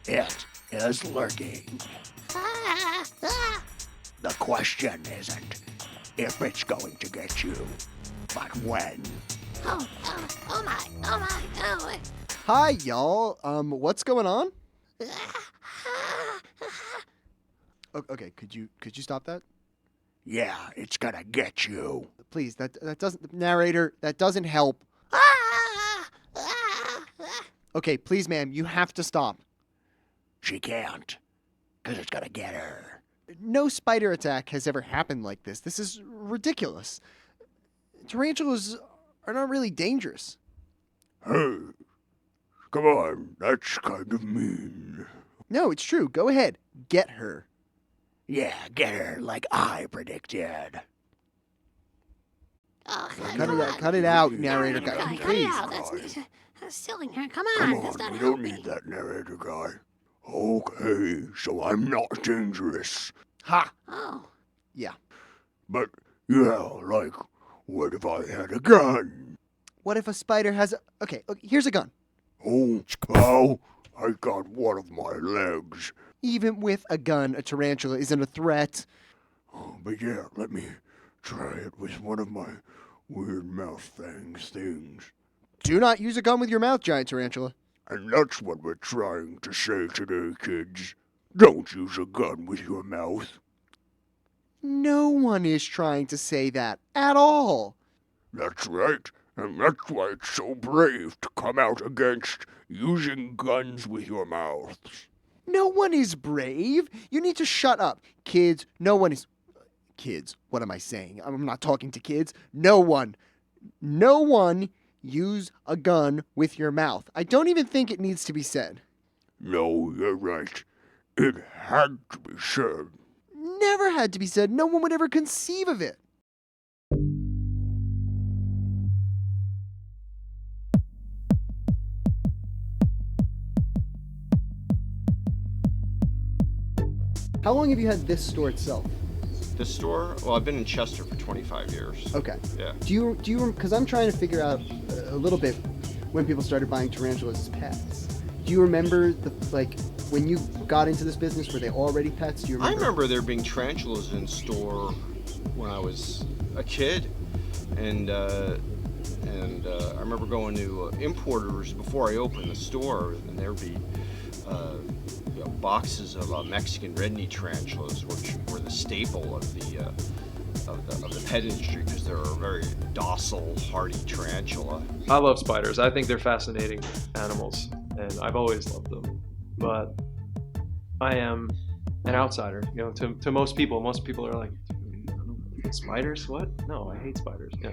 It is lurking. The question isn't if it's going to get you, but when. Oh my. Hi, y'all. What's going on? Okay, could you stop that? Yeah, it's gonna get you. Please, that doesn't, narrator, that doesn't help. Okay, please, ma'am, you have to stop. She can't, 'cause it's gonna get her. No spider attack has ever happened like this. This is ridiculous. Tarantulas are not really dangerous. Hey, come on, that's kind of mean. No, it's true. Go ahead. Get her. Yeah, get her like I predicted. Cut it out, narrator Cut guy. it Please. out. That's silly. Come Come on. That's on, not we don't helping. need that narrator guy. Okay, so I'm not dangerous. Ha! Oh. But, yeah, like, what if I had a gun? What if a spider has a... Okay, here's a gun. Oh, I got one of my legs. Even with a gun, a tarantula isn't a threat. Oh, but yeah, let me try it with one of my weird mouth things. Do not use a gun with your mouth, giant tarantula. And that's what we're trying to say today, kids. Don't use a gun with your mouth. No one is trying to say that at all. That's right, and that's why it's so brave to come out against using guns with your mouths. No one is brave. You need to shut up. Kids, no one is... Kids, what am I saying? I'm not talking to kids. No one use a gun with your mouth. I don't even think it needs to be said. No, you're right. It had to be said. Never had to be said. No one would ever conceive of it. How long have you had this store itself? The store? Well, I've been in Chester for 25 years. Okay. Yeah. Do you? Because I'm trying to figure out a little bit when people started buying tarantulas as pets. Do you remember when you got into this business? Were they already pets? Do you remember? I remember there being tarantulas in store when I was a kid, and I remember going to importers before I opened the store, and there'd be boxes of Mexican red knee tarantulas, which were the staple of the pet industry because they're a very docile, hardy tarantula. I love spiders. I think they're fascinating animals, and I've always loved them. But I am an outsider, to most people. Most people are like, spiders? What? No, I hate spiders. Yeah.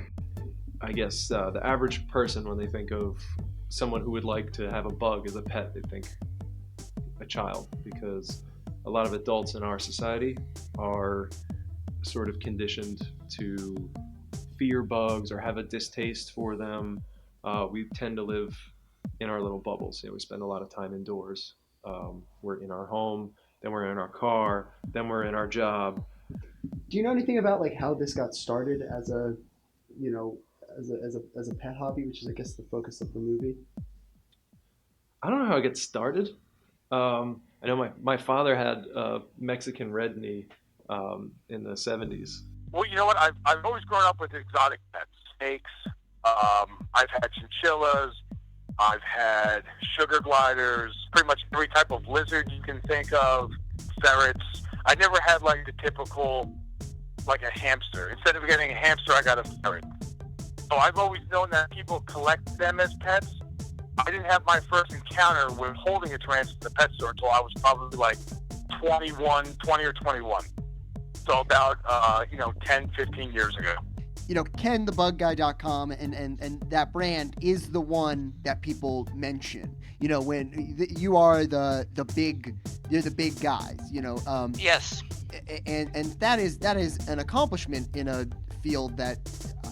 I guess the average person, when they think of someone who would like to have a bug as a pet, they think a child, because a lot of adults in our society are sort of conditioned to fear bugs or have a distaste for them. We tend to live in our little bubbles. We spend a lot of time indoors. We're in our home, then we're in our car, then we're in our job. Do you know anything about how this got started as a, as a pet hobby, which is I guess the focus of the movie? I don't know how it gets started. I know my father had a Mexican red knee in the 70s. Well, you know what? I've always grown up with exotic pets. Snakes. I've had chinchillas. I've had sugar gliders. Pretty much every type of lizard you can think of. Ferrets. I never had the typical, a hamster. Instead of getting a hamster, I got a ferret. So I've always known that people collect them as pets. I didn't have my first encounter with holding a tarantula in the pet store until I was probably 20 or 21. So about, 10, 15 years ago. KenTheBugGuy.com and that brand is the one that people mention. When you are the big, you're the big guys. Yes. And that is an accomplishment in a field that,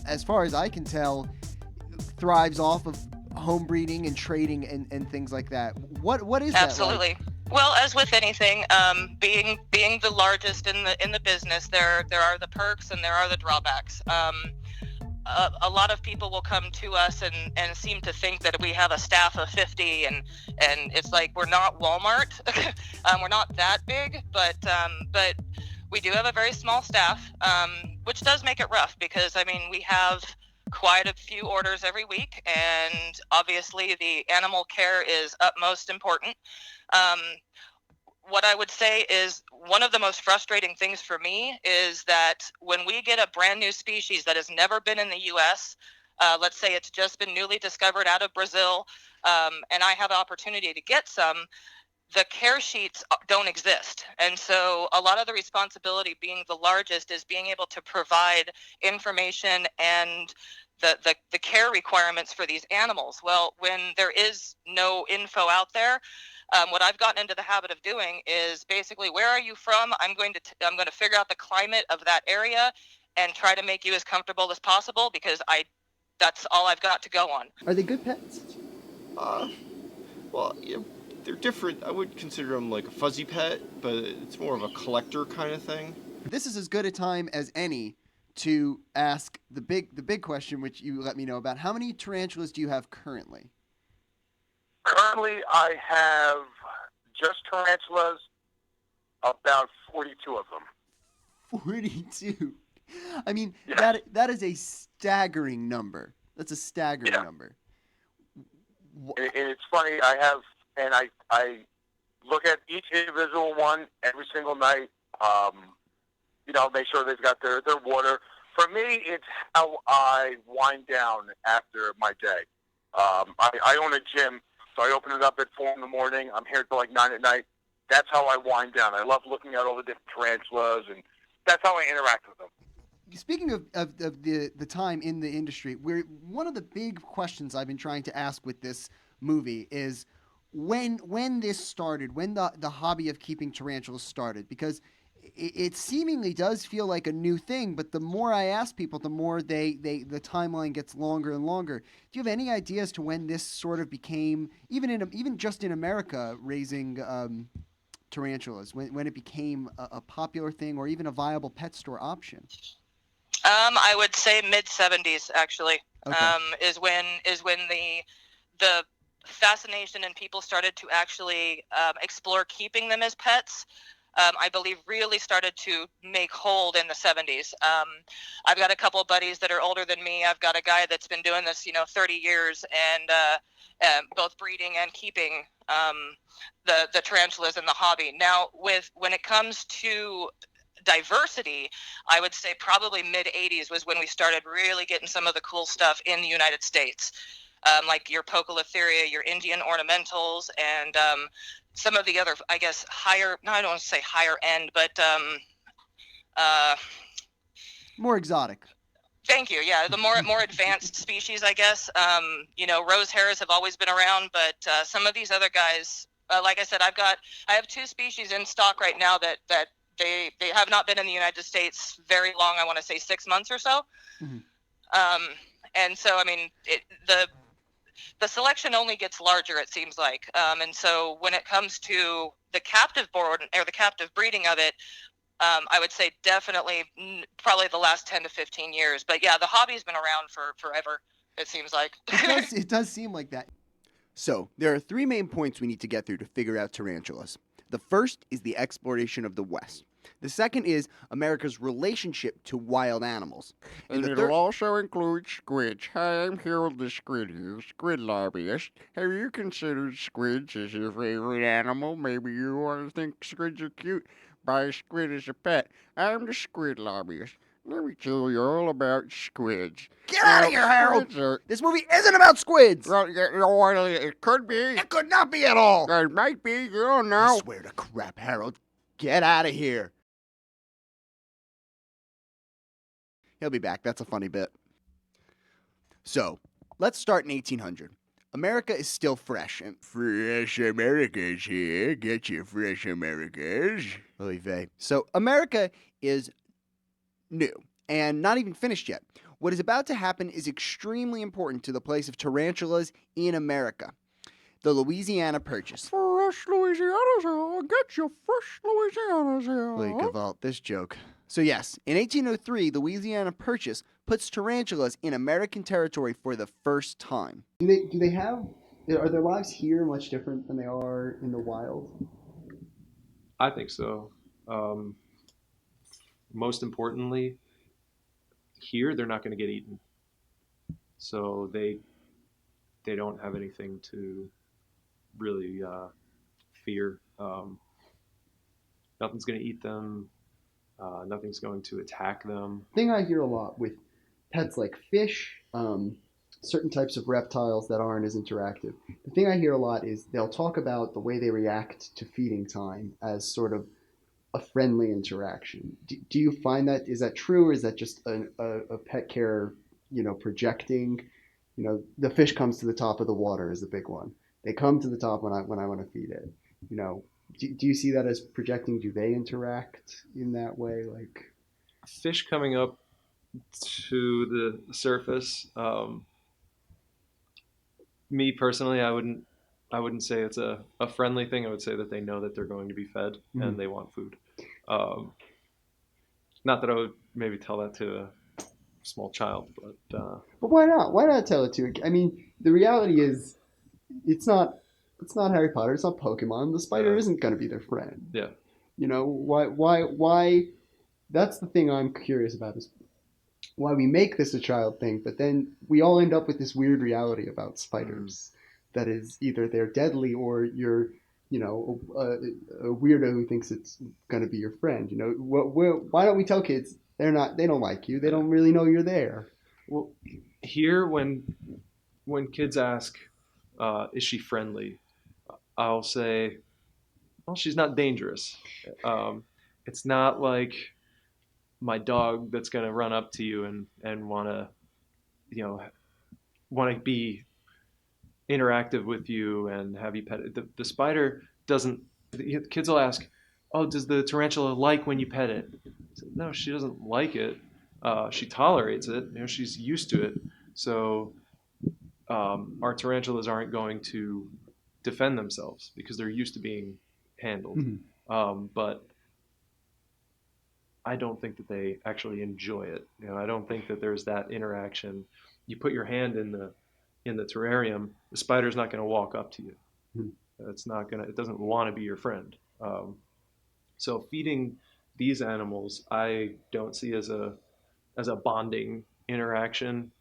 as far as I can tell, thrives off of home breeding and trading and things like that. What is Absolutely. that like? Well, as with anything, being the largest in the business, there are the perks and there are the drawbacks. a lot of people will come to us and seem to think that we have a staff of 50, and it's like we're not Walmart. We're not that big, but we do have a very small staff, which does make it rough because, I mean, we have quite a few orders every week, and obviously the animal care is utmost important. What I would say is one of the most frustrating things for me is that when we get a brand new species that has never been in the U.S., let's say it's just been newly discovered out of Brazil, and I have an opportunity to get some, the care sheets don't exist. And so a lot of the responsibility, being the largest, is being able to provide information and the care requirements for these animals. Well, when there is no info out there, what I've gotten into the habit of doing is basically, where are you from? I'm going to figure out the climate of that area and try to make you as comfortable as possible, because that's all I've got to go on. Are they good pets? Well, yeah, they're different. I would consider them like a fuzzy pet, but it's more of a collector kind of thing. This is as good a time as any to ask the big question, which you let me know about. How many tarantulas do you have currently? Currently, I have just tarantulas, about 42 of them. 42. I mean, Yeah. that is a staggering number. That's a staggering number. And it's funny, I look at each individual one every single night, make sure they've got their water. For me, it's how I wind down after my day. I own a gym, so I open it up at 4 in the morning. I'm here till like 9 at night. That's how I wind down. I love looking at all the different tarantulas, and that's how I interact with them. Speaking of the time in the industry, one of the big questions I've been trying to ask with this movie is when this started, when the hobby of keeping tarantulas started, because it seemingly does feel like a new thing, but the more I ask people, the more the timeline gets longer and longer. Do you have any idea as to when this sort of became, even just in America, raising tarantulas, when it became a popular thing or even a viable pet store option? I would say mid-70s, actually. Okay. Is when the fascination and people started to actually explore keeping them as pets. I believe really started to make hold in the 70s. I've got a couple of buddies that are older than me. I've got a guy that's been doing this, 30 years, and both breeding and keeping the tarantulas in the hobby. Now, when it comes to diversity, I would say probably mid-80s was when we started really getting some of the cool stuff in the United States, like your Poecilotheria, your Indian ornamentals, and some of the other, I guess, higher, no, I don't want to say higher end, but more exotic. Thank you. Yeah, the more advanced species, I guess. Rose hares have always been around, but some of these other guys, like I said, I have 2 species in stock right now that they have not been in the United States very long. I want to say 6 months or so. Mm-hmm. And so, I mean, the selection only gets larger, it seems like. And so when it comes to the captive board or the captive breeding of it, I would say definitely probably the last 10 to 15 years. But yeah, the hobby's been around for forever, it seems like. It does seem like that. So there are 3 main points we need to get through to figure out tarantulas. The first is the exploration of the West. The second is America's relationship to wild animals. And it'll also include squids. Hi, I'm here with the squid lobbyist. Have you considered squids as your favorite animal? Maybe you want to think squids are cute. Buy a squid as a pet. I'm the squid lobbyist. Let me tell you all about squids. Get out of here, Harold! This movie isn't about squids! Well, it could be. It could not be at all! It might be. You don't know. I swear to crap, Harold. Get out of here. He'll be back. That's a funny bit. So, let's start in 1800. America is still fresh. And Fresh America's here. Get your fresh Americas. Oy vey. So, America is new and not even finished yet. What is about to happen is extremely important to the place of tarantulas in America. The Louisiana Purchase. Fresh Louisiana's here. Get your fresh Louisiana's here. Holy Gavalt, this joke. So yes, in 1803, the Louisiana Purchase puts tarantulas in American territory for the first time. Are their lives here much different than they are in the wild? I think so. Um, Most importantly, here they're not going to get eaten, so they don't have anything to really fear. Nothing's going to eat them. Nothing's going to attack them. Thing I hear a lot with pets like fish, certain types of reptiles that aren't as interactive. The thing I hear a lot is they'll talk about the way they react to feeding time as sort of a friendly interaction. Do you find that, is that true, or is that just a pet care, projecting? The fish comes to the top of the water is the big one. They come to the top when I want to feed it. Do you see that as projecting? Do they interact in that way? Like, Fish coming up to the surface. Me personally, I wouldn't say it's a friendly thing. I would say that they know that they're going to be fed and they want food. Not that I would maybe tell that to a small child, but why not? Why not tell it to? I mean, the reality is, it's not Harry Potter. It's not Pokemon. The spider isn't going to be their friend. yeah. Why? That's the thing I'm curious about, is why we make this a child thing, but then we all end up with this weird reality about spiders that is either they're deadly or you're, a weirdo who thinks it's going to be your friend. Why don't we tell kids they don't like you, they don't really know you're there? Well, here when kids ask, is she friendly? I'll say, well, she's not dangerous. It's not like my dog that's going to run up to you and want to be interactive with you and have you pet it. The spider doesn't. The kids will ask, oh, does the tarantula like when you pet it? No, she doesn't like it. She tolerates it. She's used to it. So our tarantulas aren't going to defend themselves because they're used to being handled. But I don't think that they actually enjoy it. I don't think that there's that interaction. You put your hand in the terrarium, the spider's not going to walk up to you. It doesn't want to be your friend. So feeding these animals, I don't see as a bonding interaction.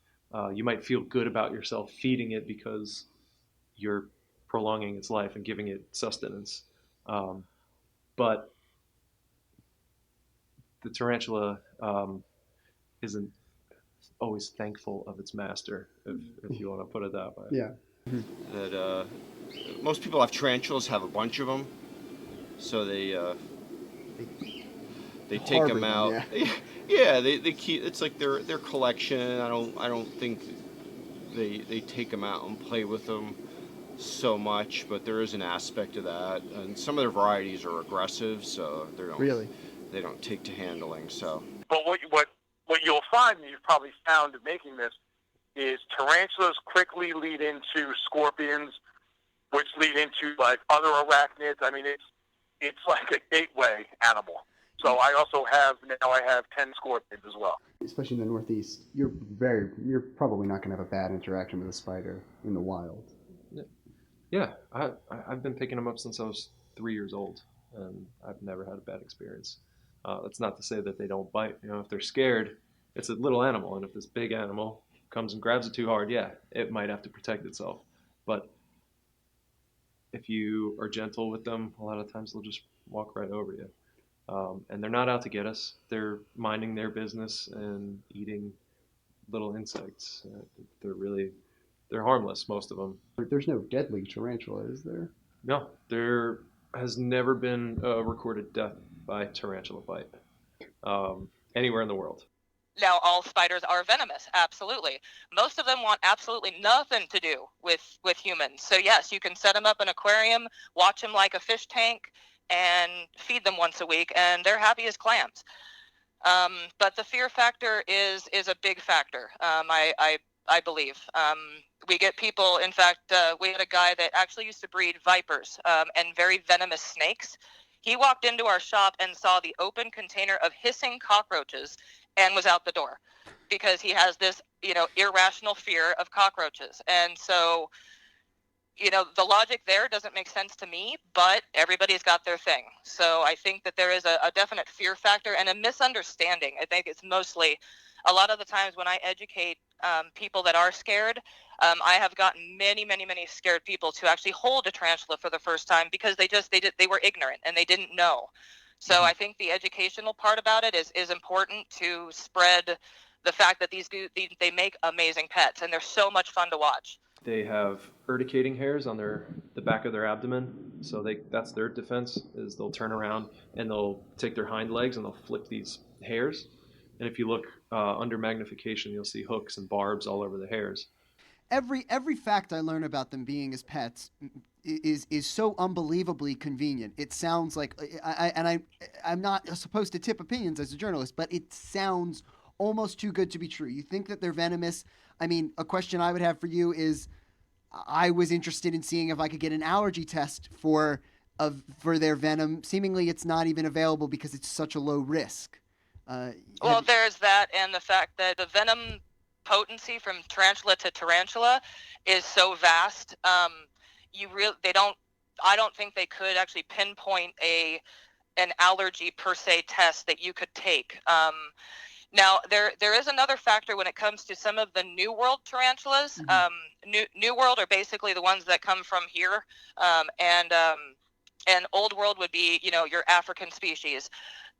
You might feel good about yourself feeding it because you're prolonging its life and giving it sustenance. But the tarantula isn't always thankful of its master, if you want to put it that way. Yeah. That most people have tarantulas, have a bunch of them, so they take Harbor them them, out. Yeah, they keep. It's like their collection. I don't think they take them out and play with them so much, but there is an aspect of that. And some of their varieties are aggressive, so they don't take to handling. So, But what you'll find, and you've probably found in making this, is tarantulas quickly lead into scorpions, which lead into like other arachnids. I mean, it's like a gateway animal. So I have 10 scorpions as well. Especially in the Northeast, you're probably not going to have a bad interaction with a spider in the wild. Yeah, I've been picking them up since I was 3 years old, and I've never had a bad experience. That's not to say that they don't bite. If they're scared, it's a little animal, and if this big animal comes and grabs it too hard, yeah, it might have to protect itself. But if you are gentle with them, a lot of times they'll just walk right over you. And they're not out to get us. They're minding their business and eating little insects. They're harmless, most of them. There's no deadly tarantula, is there? No, there has never been a recorded death by tarantula bite anywhere in the world. Now, all spiders are venomous, absolutely. Most of them want absolutely nothing to do with humans. So yes, you can set them up in an aquarium, watch them like a fish tank, and feed them once a week, and they're happy as clams. But the fear factor is a big factor, I believe. We get people, in fact, we had a guy that actually used to breed vipers and very venomous snakes. He walked into our shop and saw the open container of hissing cockroaches and was out the door because he has this, irrational fear of cockroaches. And so, the logic there doesn't make sense to me, but everybody's got their thing. So I think that there is a definite fear factor and a misunderstanding. I think it's mostly a lot of the times when I educate people that are scared, I have gotten many, many, many scared people to actually hold a tarantula for the first time because they were ignorant and they didn't know. So I think the educational part about it is important to spread the fact that they make amazing pets and they're so much fun to watch. They have urticating hairs on the back of their abdomen, so that's their defense. Is they'll turn around and they'll take their hind legs and they'll flip these hairs. And if you look under magnification, you'll see hooks and barbs all over the hairs. Every fact I learn about them being as pets is so unbelievably convenient. It sounds like I'm not supposed to tip opinions as a journalist, but it sounds almost too good to be true. You think that they're venomous? I mean, a question I would have for you is, I was interested in seeing if I could get an allergy test for their venom. Seemingly, it's not even available because it's such a low risk. Well, there's that, and the fact that the venom potency from tarantula to tarantula is so vast. I don't think they could actually pinpoint an allergy per se test that you could take. Now, there is another factor when it comes to some of the New World tarantulas. New World are basically the ones that come from here, and Old World would be, your African species.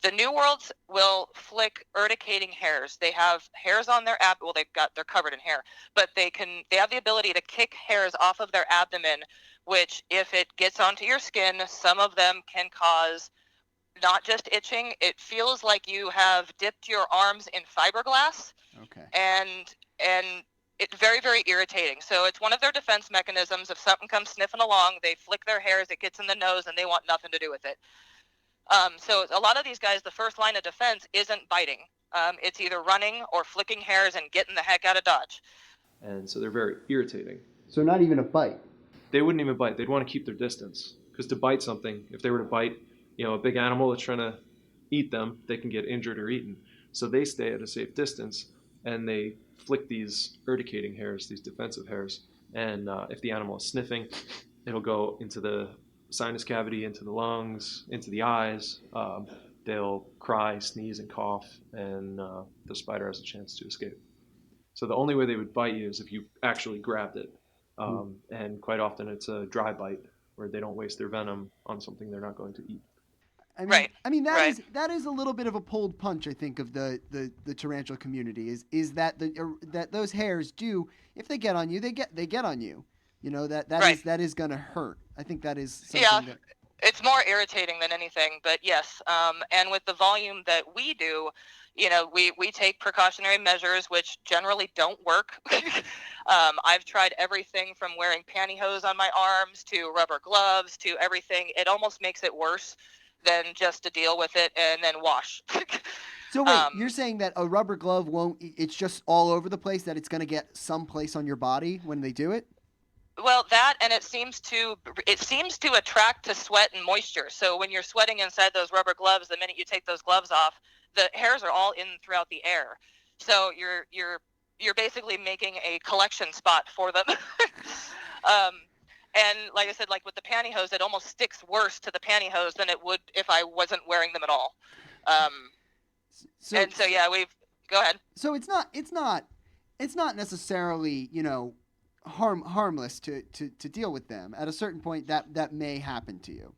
The New Worlds will flick urticating hairs. They have hairs on their abdomen. Well, they're covered in hair, but they have the ability to kick hairs off of their abdomen, which, if it gets onto your skin, some of them can cause not just itching. It feels like you have dipped your arms in fiberglass. Okay. And it's very, very irritating. So it's one of their defense mechanisms. If something comes sniffing along, they flick their hairs, it gets in the nose, and they want nothing to do with it. So a lot of these guys, the first line of defense isn't biting. It's either running or flicking hairs and getting the heck out of Dodge. And so they're very irritating. So not even a bite. They wouldn't even bite. They'd want to keep their distance. Because to bite something, if they were to bite, a big animal that's trying to eat them, they can get injured or eaten. So they stay at a safe distance, and they flick these urticating hairs, these defensive hairs. And if the animal is sniffing, it'll go into the sinus cavity, into the lungs, into the eyes. They'll cry, sneeze, and cough, and the spider has a chance to escape. So the only way they would bite you is if you actually grabbed it. And quite often it's a dry bite where they don't waste their venom on something they're not going to eat. Right. I mean, Right. that is a little bit of a pulled punch, I think, of the tarantula community is that that those hairs do, if they get on you, they get on you. That is going to hurt. I think that is something that... It's more irritating than anything, but yes. And with the volume that we do, we take precautionary measures, which generally don't work. I've tried everything from wearing pantyhose on my arms to rubber gloves to everything. It almost makes it worse than just to deal with it and then wash. So wait, you're saying that a rubber glove it's just all over the place, that it's going to get someplace on your body when they do it? Well, that, and it seems to attract to sweat and moisture. So when you're sweating inside those rubber gloves, the minute you take those gloves off, the hairs are all in throughout the air. So you're basically making a collection spot for them. And like I said, like with the pantyhose, it almost sticks worse to the pantyhose than it would if I wasn't wearing them at all. Go ahead. So it's not necessarily, harmless to deal with them. At a certain point, that may happen to you.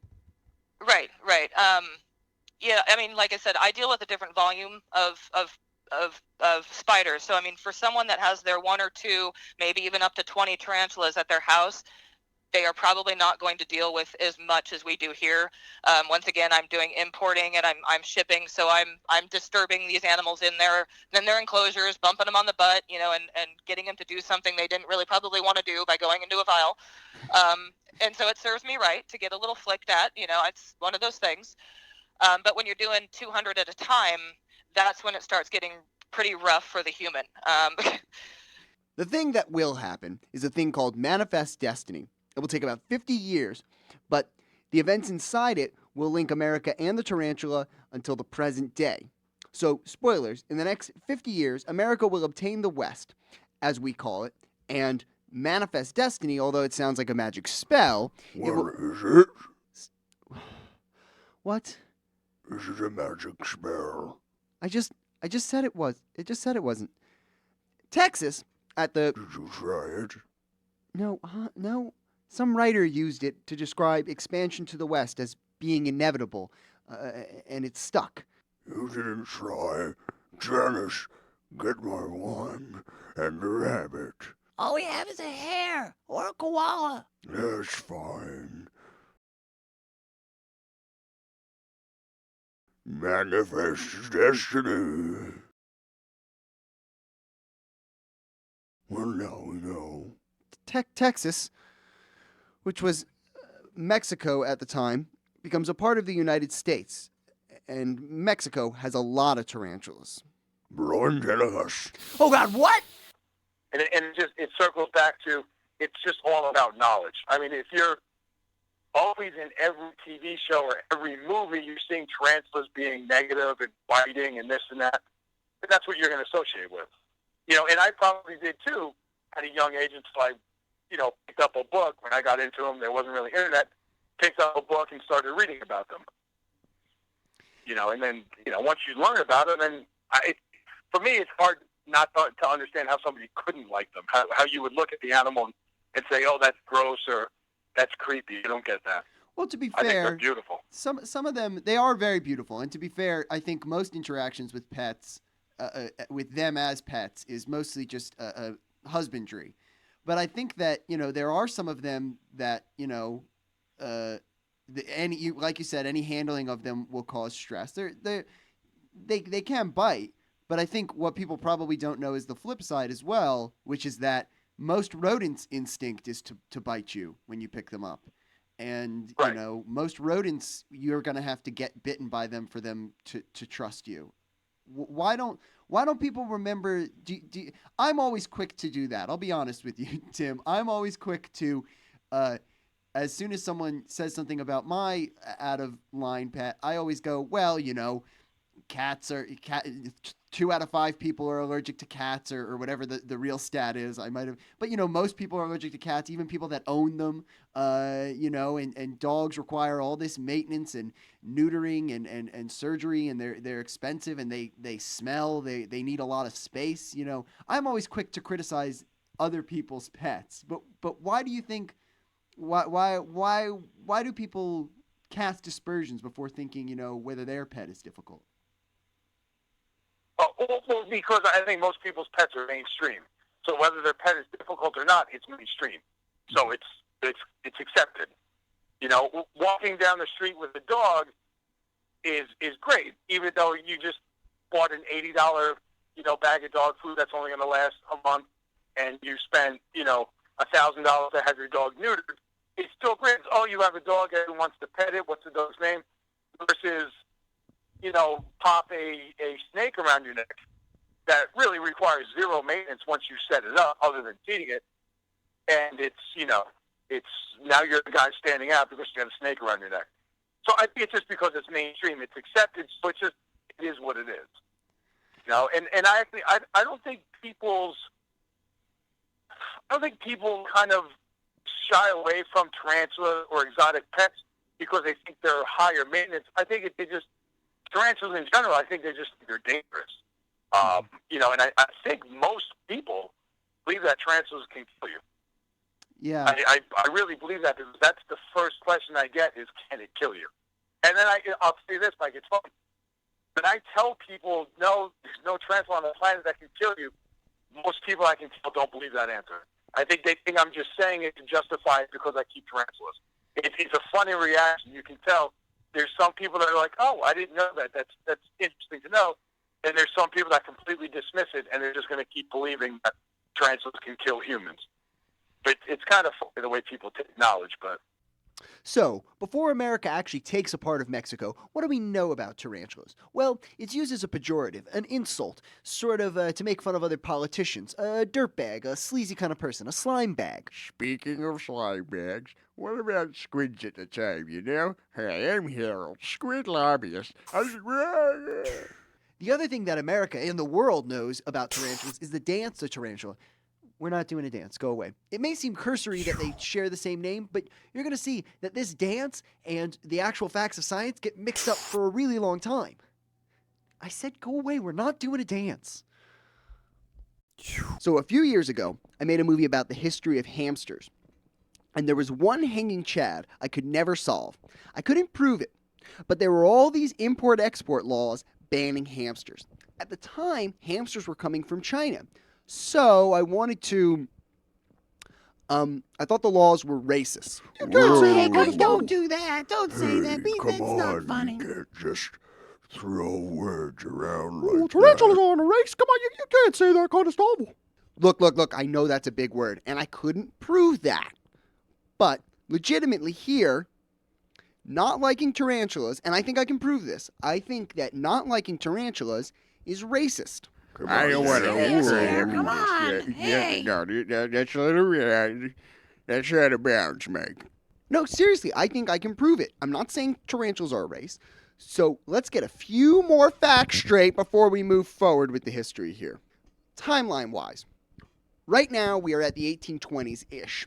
Right. Yeah, I mean, like I said, I deal with a different volume of spiders. So I mean, for someone that has their 1 or 2, maybe even up to 20 tarantulas at their house, they are probably not going to deal with as much as we do here. Once again, I'm doing importing and I'm shipping, so I'm disturbing these animals in their enclosures, bumping them on the butt, and getting them to do something they didn't really probably want to do by going into a vial. And so it serves me right to get a little flicked at. It's one of those things. But when you're doing 200 at a time, that's when it starts getting pretty rough for the human. The thing that will happen is a thing called Manifest Destiny. It will take about 50 years, but the events inside it will link America and the tarantula until the present day. So, spoilers, in the next 50 years, America will obtain the West, as we call it, and manifest destiny, although it sounds like a magic spell. What is it? What? Is it a magic spell? I just said it was. It just said it wasn't. Texas, at the... Did you try it? No. Some writer used it to describe expansion to the West as being inevitable, and it stuck. You didn't try. Janice, get my wand and the rabbit. All we have is a hare or a koala. That's fine. Manifest destiny. Well, now we know. Texas, which was Mexico at the time, becomes a part of the United States, and Mexico has a lot of tarantulas. Blonde us. Oh God, what? And it circles back to, it's just all about knowledge. I mean, if you're always in every TV show or every movie, you're seeing tarantulas being negative and biting and this and that, and that's what you're going to associate with. You know, and I probably did too at a young age until I, picked up a book. When I got into them, there wasn't really internet. Picked up a book and started reading about them. And then, once you learn about them, then for me, it's hard not to understand how somebody couldn't like them, how you would look at the animal and say, oh, that's gross or that's creepy. You don't get that. Well, to be I think fair, they're beautiful. some of them, they are very beautiful. And to be fair, I think most interactions with pets, with them as pets, is mostly just a husbandry. But I think that, there are some of them that, like you said, any handling of them will cause stress. They can bite, but I think what people probably don't know is the flip side as well, which is that most rodents' instinct is to bite you when you pick them up. And, right. Most rodents, you're going to have to get bitten by them for them to trust you. Why don't people remember? I'm always quick to do that. I'll be honest with you, Tim. I'm always quick to, as soon as someone says something about my out of line pet, I always go, well, cats 2 out of 5 people are allergic to cats or whatever the real stat is. I might have, but most people are allergic to cats, even people that own them, and dogs require all this maintenance and neutering and surgery, and they're expensive, and they smell, they need a lot of space. I'm always quick to criticize other people's pets, but why do you think, why do people cast aspersions before thinking, whether their pet is difficult? Well, because I think most people's pets are mainstream. So whether their pet is difficult or not, it's mainstream. So it's accepted. Walking down the street with a dog is great, even though you just bought an $80 bag of dog food that's only going to last a month, and you spent $1,000 to have your dog neutered. It's still great. Oh, you have a dog, everyone wants to pet it. What's the dog's name? Versus pop a snake around your neck that really requires zero maintenance once you set it up, other than feeding it. And it's now you're the guy standing out because you got a snake around your neck. So I think it's just because it's mainstream, it's accepted. So it is what it is. And I don't think people kind of shy away from tarantula or exotic pets because they think they're higher maintenance. I think tarantulas in general, I think they're dangerous. And I think most people believe that tarantulas can kill you. Yeah. I really believe that, because that's the first question I get is, can it kill you? And then I'll say this, Mike, it's funny. When I tell people, no, there's no tarantula on the planet that can kill you, most people I can tell don't believe that answer. I think they think I'm just saying it to justify it because I keep tarantulas. It's a funny reaction. You can tell. There's some people that are like, oh, I didn't know that. That's interesting to know. And there's some people that completely dismiss it, and they're just going to keep believing that tarantulas can kill humans. But it's kind of funny the way people take knowledge. But So, before America actually takes a part of Mexico, what do we know about tarantulas? Well, it's used as a pejorative, an insult, sort of to make fun of other politicians, a dirtbag, a sleazy kind of person, a slime bag. Speaking of slime bags, what about squids at the time, you know? Hey, I'm Harold, squid lobbyist. The other thing that America and the world knows about tarantulas is the dance to tarantula. We're not doing a dance. Go away. It may seem cursory that they share the same name, but you're going to see that this dance and the actual facts of science get mixed up for a really long time. I said go away. We're not doing a dance. So a few years ago, I made a movie about the history of hamsters. And there was one hanging chad I could never solve. I couldn't prove it, but there were all these import-export laws banning hamsters. At the time, hamsters were coming from China. So I wanted to. I thought the laws were racist. Don't do that. Don't say that. That's not funny. You can't just throw words around Oh, like tarantulas that. are on a race. Come on, you can't say that kind of stuff. Look. I know that's a big word, and I couldn't prove that. But legitimately here, not liking tarantulas, and I think I can prove this. I think that not liking tarantulas is racist. I don't want to Yes, worry. sir, come on. Hey. No, that's a little, that's out of bounds, Mike. No, seriously, I think I can prove it. I'm not saying tarantulas are a race. So let's get a few more facts straight before we move forward with the history here. Timeline-wise, right now we are at the 1820s-ish.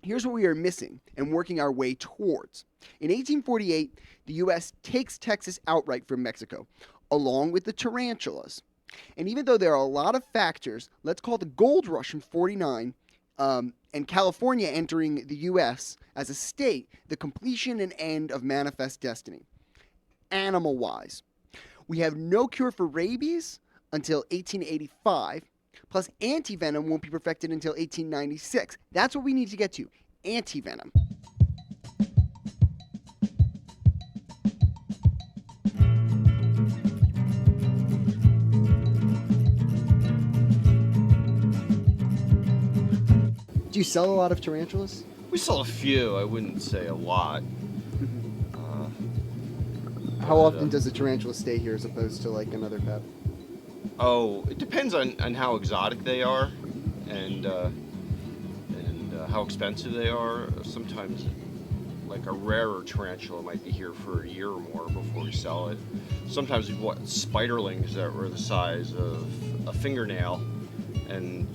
Here's what we are missing and working our way towards. In 1848, the U.S. takes Texas outright from Mexico, along with the tarantulas. And even though there are a lot of factors, let's call the gold rush in 49 and California entering the U.S. as a state, the completion and end of Manifest Destiny. Animal-wise, we have no cure for rabies until 1885, plus antivenom won't be perfected until 1896. That's what we need to get to, antivenom. Do you sell a lot of tarantulas? We saw a few. I wouldn't say a lot. How often does a tarantula stay here as opposed to like another pet? Oh, it depends on how exotic they are, and how expensive they are. Sometimes, like a rarer tarantula might be here for a year or more before we sell it. Sometimes we've bought spiderlings that were the size of a fingernail, and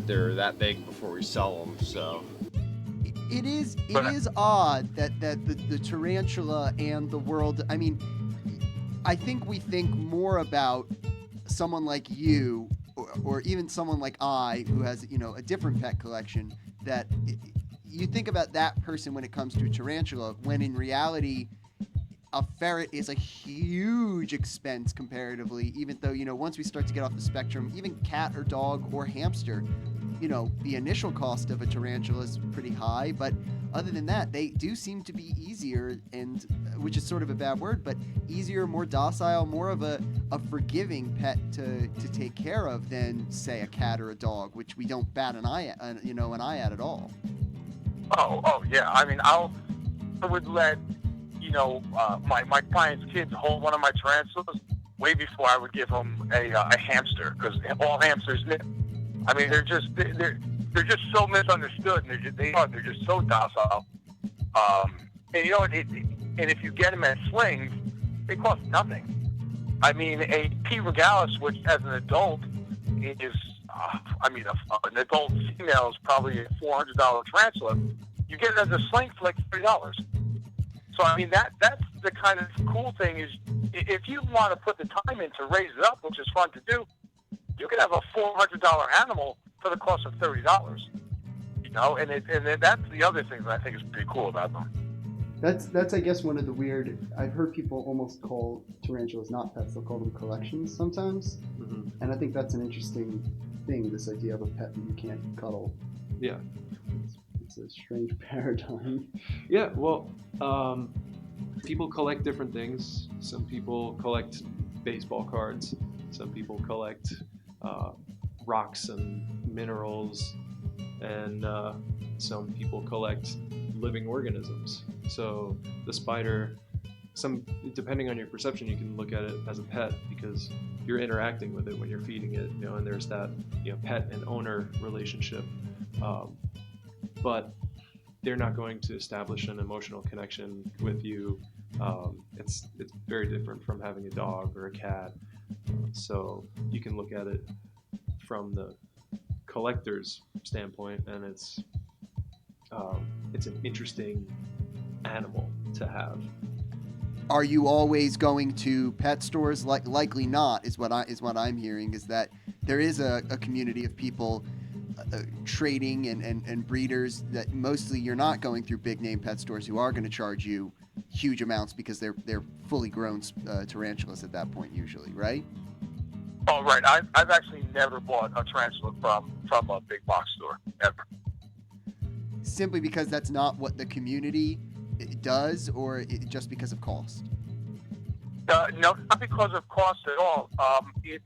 they're that big before we sell them. So. It is odd that the tarantula and the world. I mean, I think we think more about someone like you, or even someone like I, who has a different pet collection. That you think about that person when it comes to a tarantula, when in reality, a ferret is a huge expense comparatively. Even though once we start to get off the spectrum, even cat or dog or hamster. The initial cost of a tarantula is pretty high, but other than that, they do seem to be easier, and which is sort of a bad word, but easier, more docile, more of a forgiving pet to take care of than, say, a cat or a dog, which we don't bat an eye at at all. Oh yeah. I mean, I would let my client's kids hold one of my tarantulas way before I would give them a hamster, because all hamsters nip. I mean, they're just so misunderstood, and they're just so docile. And if you get them at slings, they cost nothing. I mean, a P. regalis, which as an adult is, an adult female is probably a $400 tarantula. You get it as a sling for like $30. So I mean, that's the kind of cool thing is, if you want to put the time in to raise it up, which is fun to do. You can have a $400 animal for the cost of $30, and that's the other thing that I think is pretty cool about them. That's I guess one of the weird. I've heard people almost call tarantulas not pets; they'll call them collections sometimes, and I think that's an interesting thing. This idea of a pet that you can't cuddle. Yeah. It's a strange paradigm. Yeah. Well, people collect different things. Some people collect baseball cards. Some people collect rocks and minerals, and Some people collect living organisms. So the spider, depending on your perception, you can look at it as a pet because you're interacting with it when you're feeding it, and there's that pet and owner relationship. But they're not going to establish an emotional connection with you. It's very different from having a dog or a cat. So you can look at it from the collector's standpoint, and it's an interesting animal to have. Are you always going to pet stores? Likely not, is what I'm hearing. Is that there is a community of people trading and breeders that mostly you're not going through big name pet stores who are going to charge you huge amounts because they're fully grown tarantulas at that point usually, right? Oh, right. I've actually never bought a tarantula from a big box store, ever. Simply because that's not what the community does, or just because of cost? No, not because of cost at all. It's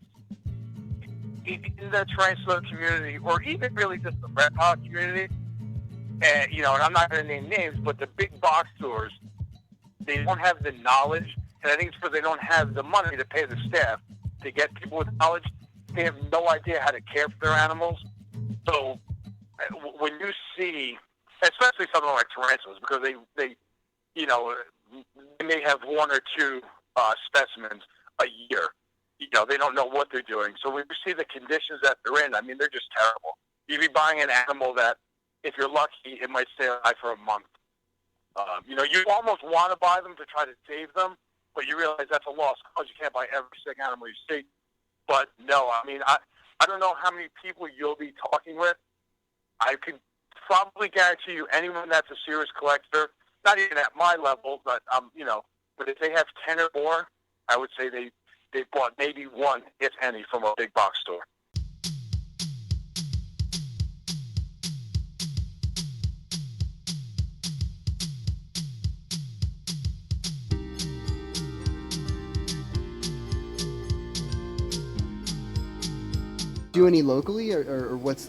in the tarantula community, or even really just the reptile community. And and I'm not going to name names, but the big box stores, they don't have the knowledge, and I think it's because they don't have the money to pay the staff to get people with knowledge. They have no idea how to care for their animals. So when you see, especially something like tarantulas, because they may have one or two specimens a year. They don't know what they're doing. So when you see the conditions that they're in, I mean, they're just terrible. You'd be buying an animal that, if you're lucky, it might stay alive for a month. You almost want to buy them to try to save them, but you realize that's a lost cause. You can't buy every sick animal you see. But no, I mean, I don't know how many people you'll be talking with. I can probably guarantee you anyone that's a serious collector, not even at my level, but but if they have 10 or more, I would say they bought maybe one, if any, from a big box store. Do any locally, or what's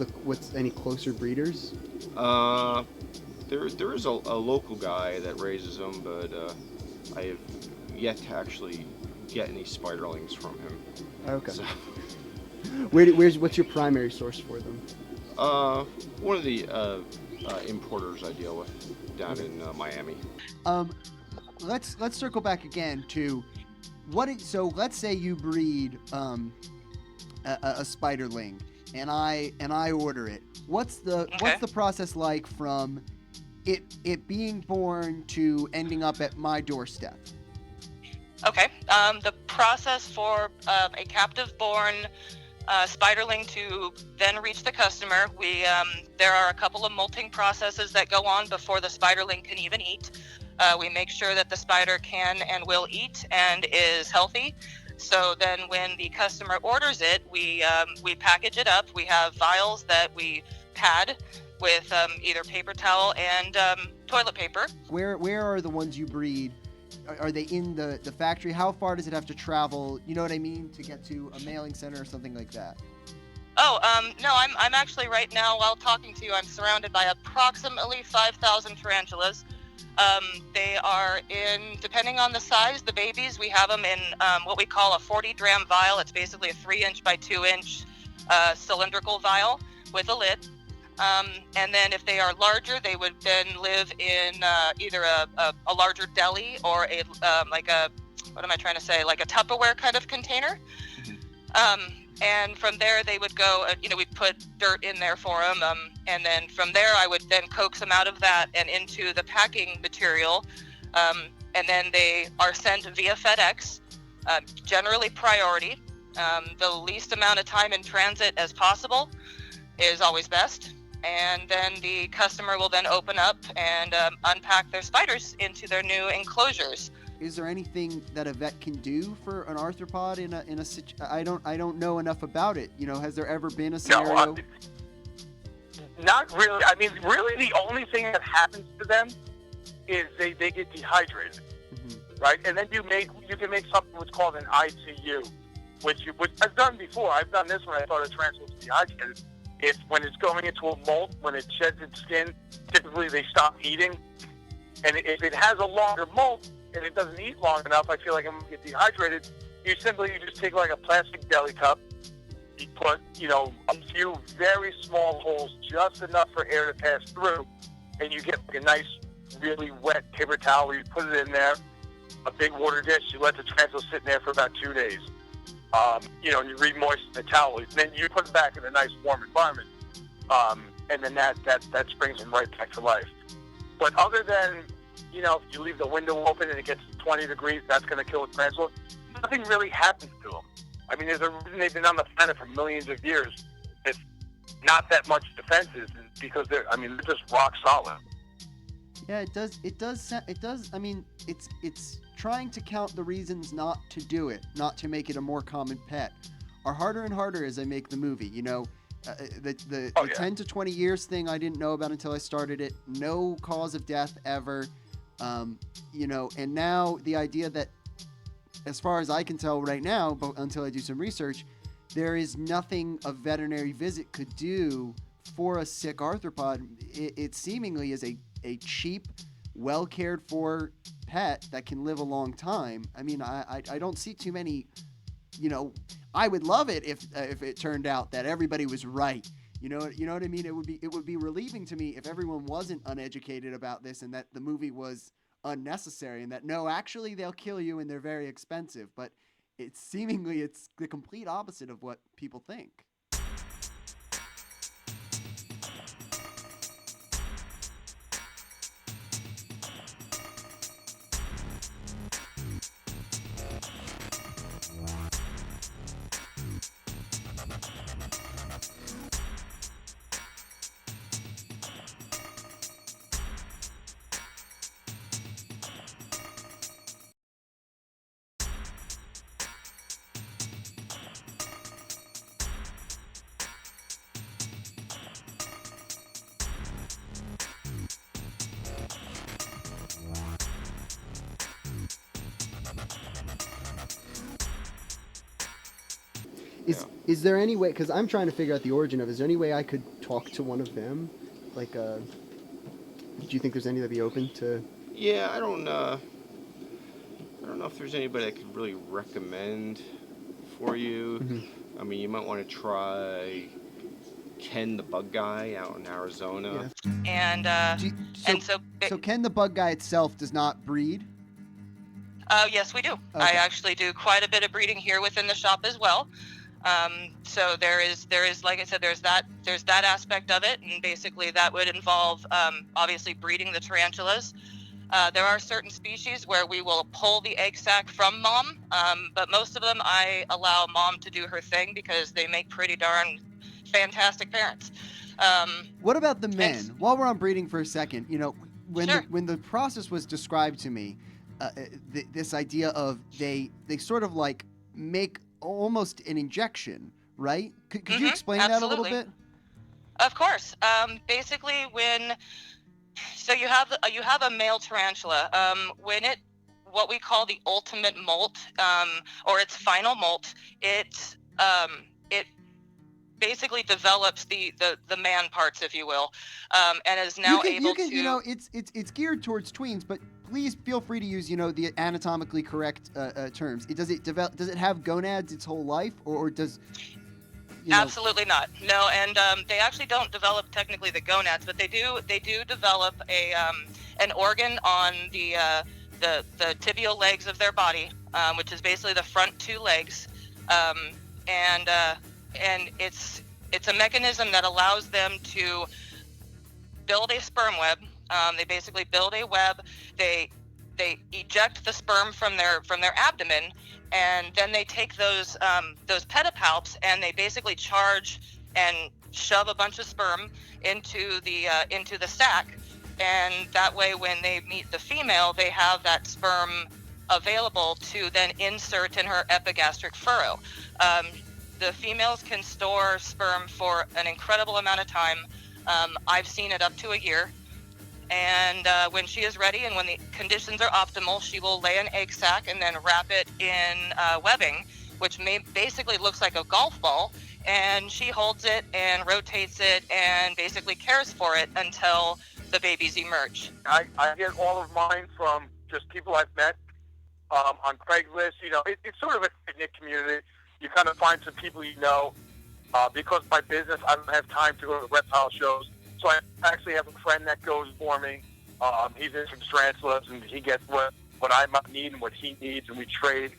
any closer breeders? There is a local guy that raises them, but I have yet to actually get any spiderlings from him. Okay. So, what's your primary source for them? one of the importers I deal with down in Miami. Let's circle back again to so let's say you breed a spiderling and I order it. What's the process like from it being born to ending up at my doorstep? Okay. The process for a captive-born spiderling to then reach the customer, there are a couple of molting processes that go on before the spiderling can even eat. We make sure that the spider can and will eat and is healthy. So then when the customer orders it, we package it up. We have vials that we pad with either paper towel and toilet paper. Where are the ones you breed? Are they in the factory? How far does it have to travel? You know what I mean? To get to a mailing center or something like that? Oh, no, I'm actually right now, while talking to you, I'm surrounded by approximately 5,000 tarantulas. They are in, depending on the size, the babies, we have them in what we call a 40-dram vial. It's basically a 3-inch by 2-inch cylindrical vial with a lid. And then if they are larger, they would then live in either a larger deli or like a Tupperware kind of container. And from there they would go, we put dirt in there for them. And then from there I would then coax them out of that and into the packing material. And then they are sent via FedEx, generally priority. The least amount of time in transit as possible is always best. And then the customer will then open up and unpack their spiders into their new enclosures. Is there anything that a vet can do for an arthropod in a I don't know enough about it. Has there ever been a scenario? No, not really. I mean, really the only thing that happens to them is they get dehydrated, right? And then you can make something what's called an ICU, which I've done before. I've done this when I thought a tarantula was dehydrated. If when it's going into a molt, when it sheds its skin, typically they stop eating. And if it has a longer molt and it doesn't eat long enough, I feel like I'm going to get dehydrated. You just take like a plastic deli cup. You put, a few very small holes, just enough for air to pass through, and you get like a nice, really wet paper towel where you put it in there, a big water dish. You let the tarantula sit in there for about 2 days. And you re-moisten the towel. Then you put it back in a nice warm environment, and then that brings them right back to life. But other than, if you leave the window open and it gets 20 degrees, that's going to kill a tarantula. Nothing really happens to them. I mean, there's a reason they've been on the planet for millions of years. It's not that much defenses because they're just rock solid. Yeah, it does. I mean, it's trying to count the reasons not to do it, not to make it a more common pet, are harder and harder as I make the movie. The 10 to 20 years thing I didn't know about until I started it. No cause of death ever. And now the idea that, as far as I can tell right now, but until I do some research, there is nothing a veterinary visit could do for a sick arthropod. It seemingly is a cheap, well cared for pet that can live a long time. I mean, I don't see too many. I would love it if it turned out that everybody was right. You know what I mean? It would be relieving to me if everyone wasn't uneducated about this and that the movie was unnecessary and that no, actually they'll kill you and they're very expensive. But it's the complete opposite of what people think. Is there any way, because I'm trying to figure out the origin of it, is there any way I could talk to one of them? Like, do you think there's any that'd be open to? Yeah, I don't know if there's anybody I could really recommend for you. Mm-hmm. I mean, you might want to try Ken the Bug Guy out in Arizona. Yeah. So Ken the Bug Guy itself does not breed? Yes, we do. Okay. I actually do quite a bit of breeding here within the shop as well. So there is, like I said, there's that aspect of it, and basically that would involve, obviously breeding the tarantulas. There are certain species where we will pull the egg sac from mom, but most of them I allow mom to do her thing because they make pretty darn fantastic parents. What about the men? While we're on breeding for a second, when Sure. when the process was described to me, this idea of they sort of like make almost an injection, right? Could you explain that a little bit? Of course. Basically, you have a male tarantula. What we call the ultimate molt, or its final molt, it basically develops the man parts, if you will, and is now able to. It's geared towards tweens, but please feel free to use the anatomically correct terms. Does it have gonads its whole life, or does? Absolutely not. No, and they actually don't develop technically the gonads, but they do develop an organ on the tibial legs of their body, which is basically the front two legs, and it's a mechanism that allows them to build a sperm web. They basically build a web. They eject the sperm from their abdomen, and then they take those pedipalps and they basically charge and shove a bunch of sperm into the sac, and that way when they meet the female, they have that sperm available to then insert in her epigastric furrow. The females can store sperm for an incredible amount of time. I've seen it up to a year. And when she is ready and when the conditions are optimal, she will lay an egg sac and then wrap it in webbing, which basically looks like a golf ball. and she holds it and rotates it and basically cares for it until the babies emerge. I get all of mine from just people I've met on Craigslist. You know, it's sort of a picnic community. You kind of find some people you know. Because of my business, I don't have time to go to reptile shows. So I actually have a friend that goes for me. He's into tarantulas, and he gets what I might need and what he needs, and we trade.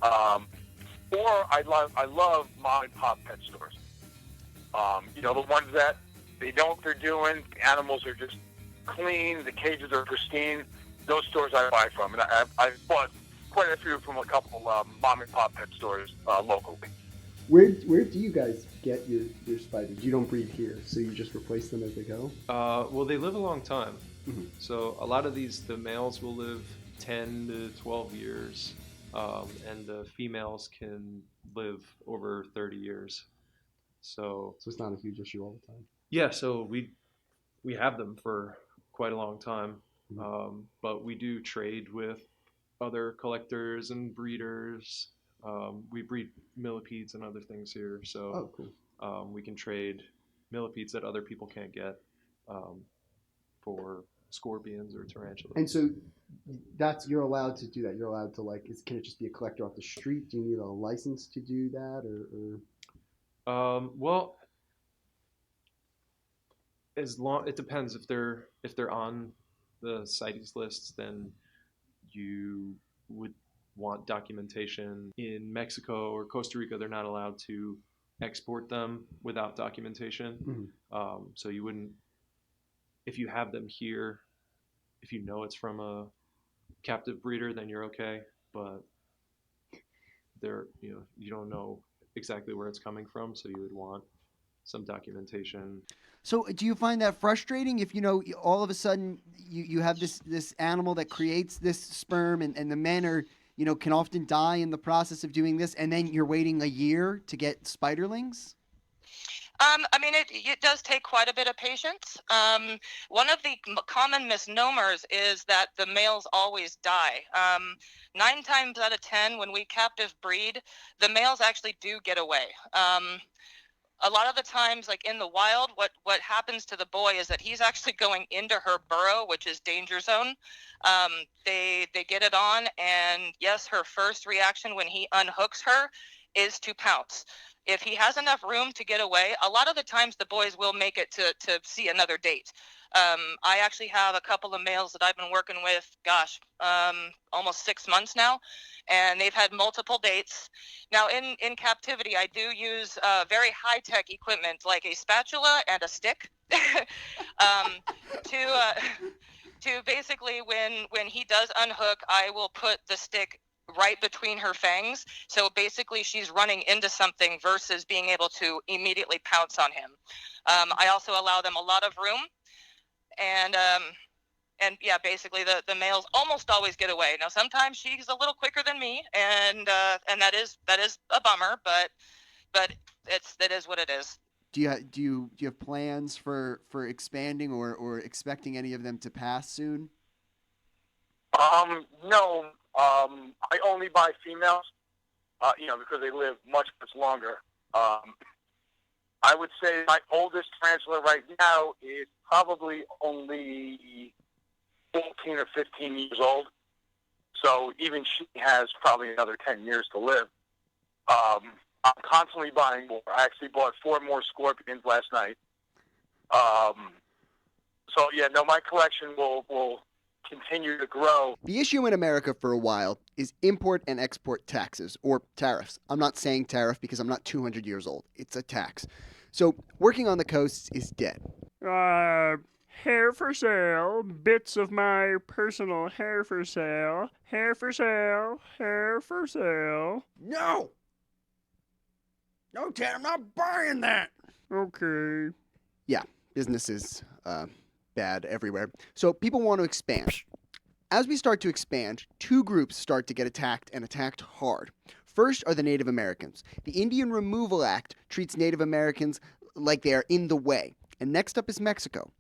Or I love mom and pop pet stores. You know, the ones that they know what they're doing. The animals are just clean. The cages are pristine. Those stores I buy from, and I've bought quite a few from a couple mom and pop pet stores locally. Where do you guys get your spiders? You don't breed here, so you just replace them as they go? Well, they live a long time. Mhm. So a lot of the males will live 10 to 12 years, and the females can live over 30 years. So So it's not a huge issue all the time. yeah, so we have them for quite a long time, but we do trade with other collectors and breeders. We breed millipedes and other things here, so Oh, cool. we can trade millipedes that other people can't get for scorpions or tarantulas. And so you're allowed to do that. You're allowed to can it just be a collector off the street? Do you need a license to do that, or? Well, as long it depends if they're on the CITES lists, then you would want documentation. In Mexico or Costa Rica, they're not allowed to export them without documentation. So you wouldn't, if you have them here, if you know it's from a captive breeder, then you're okay. But you don't know exactly where it's coming from, so you would want some documentation. So do you find that frustrating if, all of a sudden you have this animal that creates this sperm and the men are, can often die in the process of doing this, and then you're waiting a year to get spiderlings? I mean, it does take quite a bit of patience. One of the common misnomers is that the males always die. 9 times out of 10, when we captive breed, the males actually do get away. A lot of the times, like in the wild, what happens to the boy is that he's actually going into her burrow, which is danger zone. They get it on, and yes, her first reaction when he unhooks her is to pounce. If he has enough room to get away, a lot of the times the boys will make it to see another date. I actually have a couple of males that I've been working with, almost 6 months now, and they've had multiple dates. Now, in captivity, I do use very high-tech equipment like a spatula and a stick to basically, when he does unhook, I will put the stick right between her fangs. So basically she's running into something versus being able to immediately pounce on him. I also allow them a lot of room, and yeah, basically the males almost always get away. Now sometimes she's a little quicker than me, and that is a bummer, but that is what it is. Do you have plans for expanding or expecting any of them to pass soon? No. I only buy females, because they live much longer. I would say my oldest tarantula right now is probably only 14 or 15 years old. So even she has probably another 10 years to live. I'm constantly buying more. I actually bought 4 more scorpions last night. So yeah, no, my collection will continue to grow. The issue in America for a while is import and export taxes, or tariffs. I'm not saying tariff because I'm not 200 years old. It's a tax. So working on the coasts is dead. Hair for sale. Bits of my personal hair for sale. Hair for sale. Hair for sale. No! No, Ted, I'm not buying that! Okay. Yeah, business is bad everywhere. So people want to expand. As we start to expand, 2 groups start to get attacked, and attacked hard. First are the Native Americans. The Indian Removal Act treats Native Americans like they are in the way. And next up is Mexico.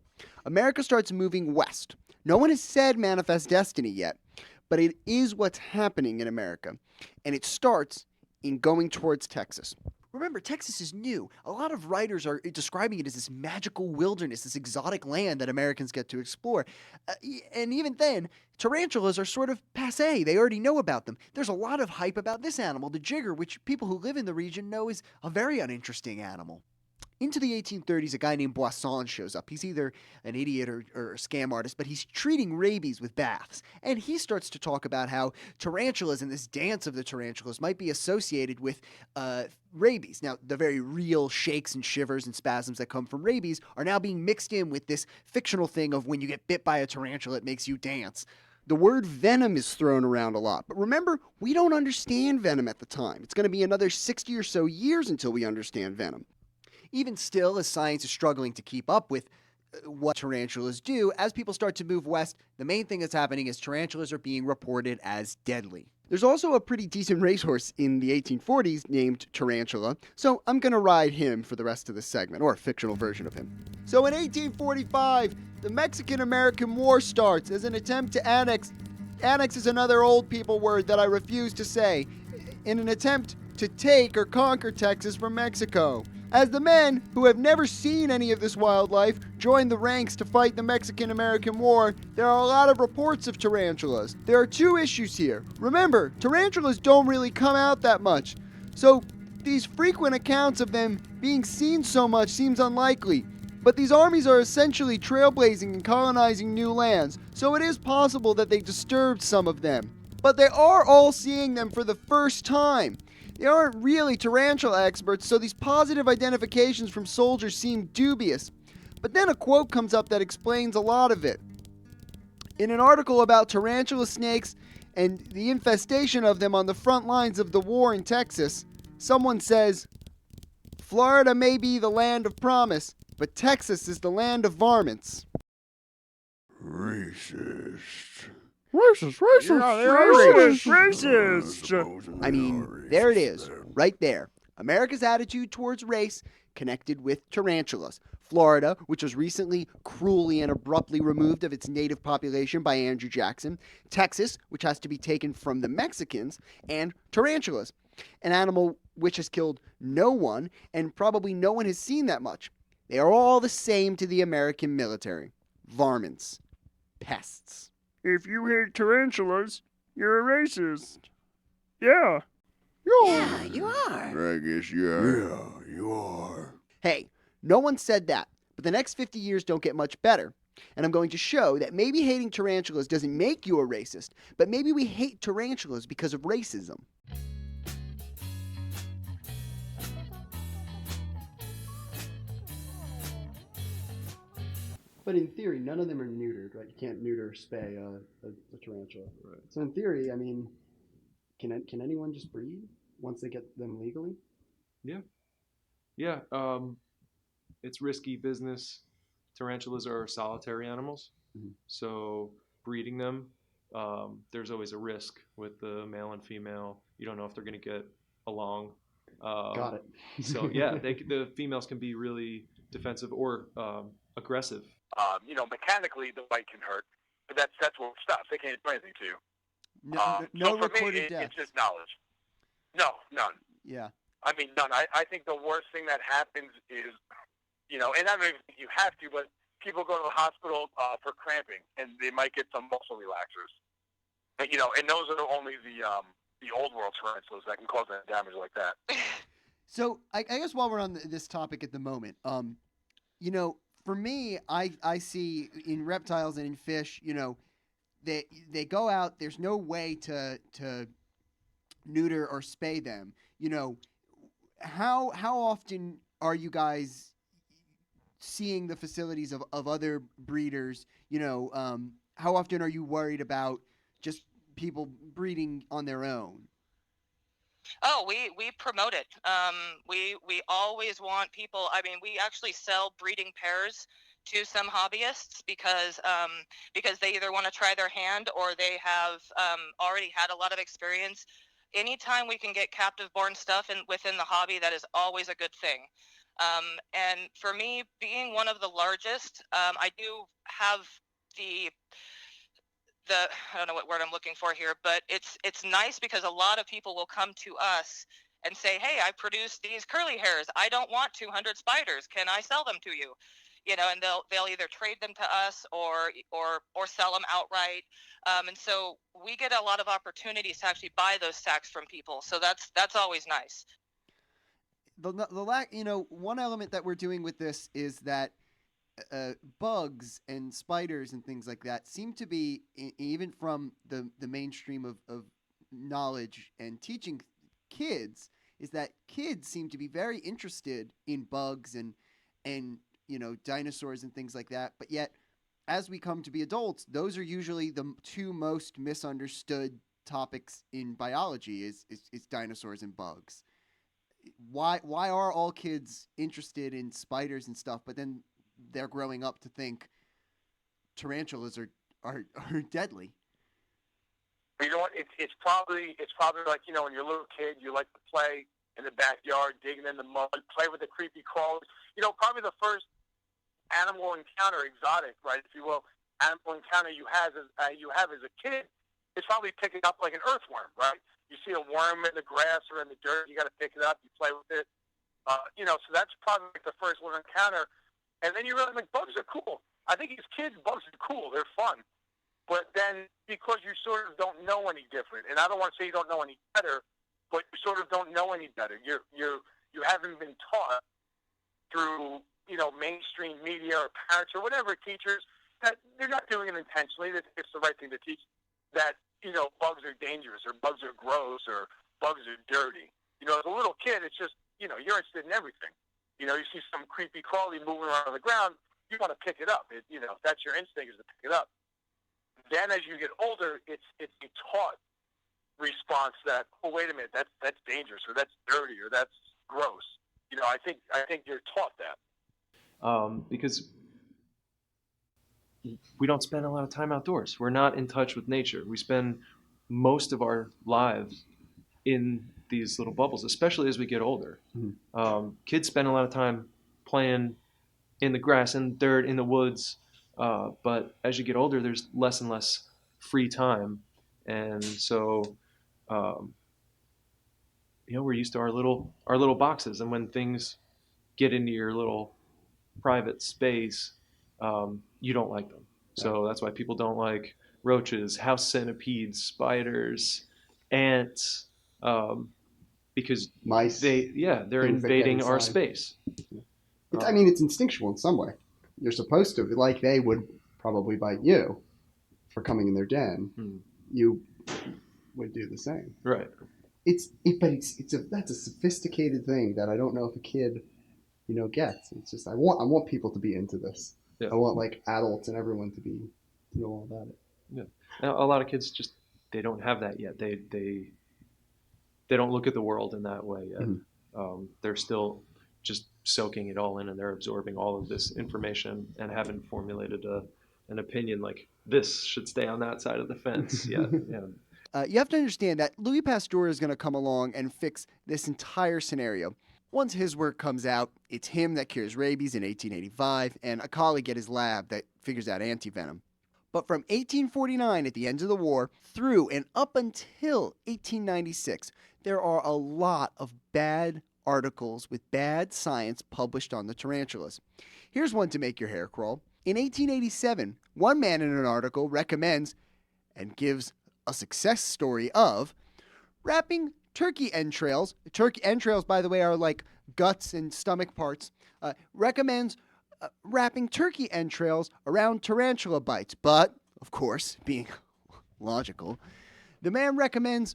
America starts moving west. No one has said manifest destiny yet, but it is what's happening in America. And it starts in going towards Texas. Remember, Texas is new. A lot of writers are describing it as this magical wilderness, this exotic land that Americans get to explore. And even then, tarantulas are sort of passe. They already know about them. There's a lot of hype about this animal, the jigger, which people who live in the region know is a very uninteresting animal. Into the 1830s, a guy named Boisson shows up. He's either an idiot or a scam artist, but he's treating rabies with baths. And he starts to talk about how tarantulas and this dance of the tarantulas might be associated with rabies. Now, the very real shakes and shivers and spasms that come from rabies are now being mixed in with this fictional thing of when you get bit by a tarantula, it makes you dance. The word venom is thrown around a lot, but remember, we don't understand venom at the time. It's going to be another 60 or so years until we understand venom. Even still, as science is struggling to keep up with what tarantulas do, as people start to move west, the main thing that's happening is tarantulas are being reported as deadly. There's also a pretty decent racehorse in the 1840s named Tarantula, so I'm going to ride him for the rest of this segment, or a fictional version of him. So in 1845, the Mexican-American War starts as an attempt to annex is another old people word that I refuse to say, in an attempt to take or conquer Texas from Mexico. As the men, who have never seen any of this wildlife, join the ranks to fight the Mexican-American War, there are a lot of reports of tarantulas. There are two issues here. Remember, tarantulas don't really come out that much, so these frequent accounts of them being seen so much seems unlikely. But these armies are essentially trailblazing and colonizing new lands, so it is possible that they disturbed some of them. But they are all seeing them for the first time. They aren't really tarantula experts, so these positive identifications from soldiers seem dubious. But then a quote comes up that explains a lot of it. In an article about tarantula snakes and the infestation of them on the front lines of the war in Texas, someone says, "Florida may be the land of promise, but Texas is the land of varmints." Racist. Yeah, they are racist. I mean, there it is, right there. America's attitude towards race connected with tarantulas. Florida, which was recently cruelly and abruptly removed of its native population by Andrew Jackson. Texas, which has to be taken from the Mexicans. And tarantulas, an animal which has killed no one, and probably no one has seen that much. They are all the same to the American military. Varmints. Pests. If you hate tarantulas, you're a racist. Yeah. Yeah, you are. I guess you are. Yeah, you are. Hey, no one said that, but the next 50 years don't get much better. And I'm going to show that maybe hating tarantulas doesn't make you a racist, but maybe we hate tarantulas because of racism. But in theory, none of them are neutered, right? You can't neuter or spay a tarantula. Right. So in theory, I mean, can anyone just breed once they get them legally? Yeah. It's risky business. Tarantulas are solitary animals, so breeding them, there's always a risk with the male and female. You don't know if they're going to get along. Got it. So yeah, the females can be really defensive or aggressive. Mechanically the bite can hurt, but that's what stuff. They can't do anything to you. No so for recorded me, deaths. it's just knowledge. No, none. Yeah. I mean, none. I think the worst thing that happens is, and I don't even think you have to, but people go to the hospital for cramping, and they might get some muscle relaxers. And those are only the old world tarantulas that can cause that damage like that. So I guess while we're on this topic at the moment, for me, I see in reptiles and in fish, they go out. There's no way to neuter or spay them. How often are you guys seeing the facilities of other breeders? How often are you worried about just people breeding on their own? Oh, we promote it. We always want people. I mean, we actually sell breeding pairs to some hobbyists because they either want to try their hand or they have already had a lot of experience. Anytime we can get captive born stuff within the hobby, that is always a good thing. And for me, being one of the largest, I do have the I don't know what word I'm looking for here, but it's nice because a lot of people will come to us and say, hey, I produced these curly hairs. I don't want 200 spiders. Can I sell them to you? And they'll either trade them to us or sell them outright. And so we get a lot of opportunities to actually buy those sacks from people. So that's always nice. One element that we're doing with this is that bugs and spiders and things like that seem to be, even from the mainstream of knowledge and teaching kids, is that kids seem to be very interested in bugs and dinosaurs and things like that. But yet, as we come to be adults, those are usually the two most misunderstood topics in biology is dinosaurs and bugs. Why are all kids interested in spiders and stuff, but then they're growing up to think tarantulas are deadly? You know what? It's probably like, when you're a little kid, you like to play in the backyard, digging in the mud, play with the creepy crawlers. Probably the first animal encounter, exotic, right, if you will, animal encounter you have as a kid is probably picking up like an earthworm, right? You see a worm in the grass or in the dirt, you got to pick it up, you play with it. So that's probably like the first little encounter. And then you realize, like, bugs are cool. I think as kids, bugs are cool. They're fun. But then because you sort of don't know any different, and I don't want to say you don't know any better, but you sort of don't know any better. You haven't been taught through, mainstream media or parents or whatever, teachers, that they're not doing it intentionally, that it's the right thing to teach, that, bugs are dangerous or bugs are gross or bugs are dirty. As a little kid, it's just, you're interested in everything. You see some creepy crawly moving around on the ground, you want to pick it up. That's your instinct, is to pick it up. Then as you get older, it's a taught response that, oh, wait a minute, that's dangerous or that's dirty or that's gross. I think you're taught that. Because we don't spend a lot of time outdoors. We're not in touch with nature. We spend most of our lives in these little bubbles, especially as we get older. Mm-hmm. Kids spend a lot of time playing in the grass, in the dirt, in the woods. But as you get older, there's less and less free time. And so, we're used to our little boxes. And when things get into your little private space, you don't like them. So that's why people don't like roaches, house centipedes, spiders, ants, because mice. They're invading our space. It's instinctual in some way. You're supposed to, like they would probably bite you for coming in their den. You would do the same. Right. That's a sophisticated thing that I don't know if a kid, gets. It's just I want people to be into this. Yeah. I want like adults and everyone to know all about it. Yeah. Now, a lot of kids just they don't have that yet. They don't look at the world in that way yet. Mm-hmm. They're still just soaking it all in, and they're absorbing all of this information and haven't formulated an opinion like this should stay on that side of the fence yet. Yeah. You have to understand that Louis Pasteur is going to come along and fix this entire scenario. Once his work comes out, it's him that cures rabies in 1885 and a colleague at his lab that figures out antivenom. But from 1849, at the end of the war, through and up until 1896, there are a lot of bad articles with bad science published on the tarantulas. Here's one to make your hair crawl. In 1887, one man in an article recommends and gives a success story of wrapping turkey entrails. Turkey entrails, by the way, are like guts and stomach parts. Recommends wrapping turkey entrails around tarantula bites. But, of course, being logical, the man recommends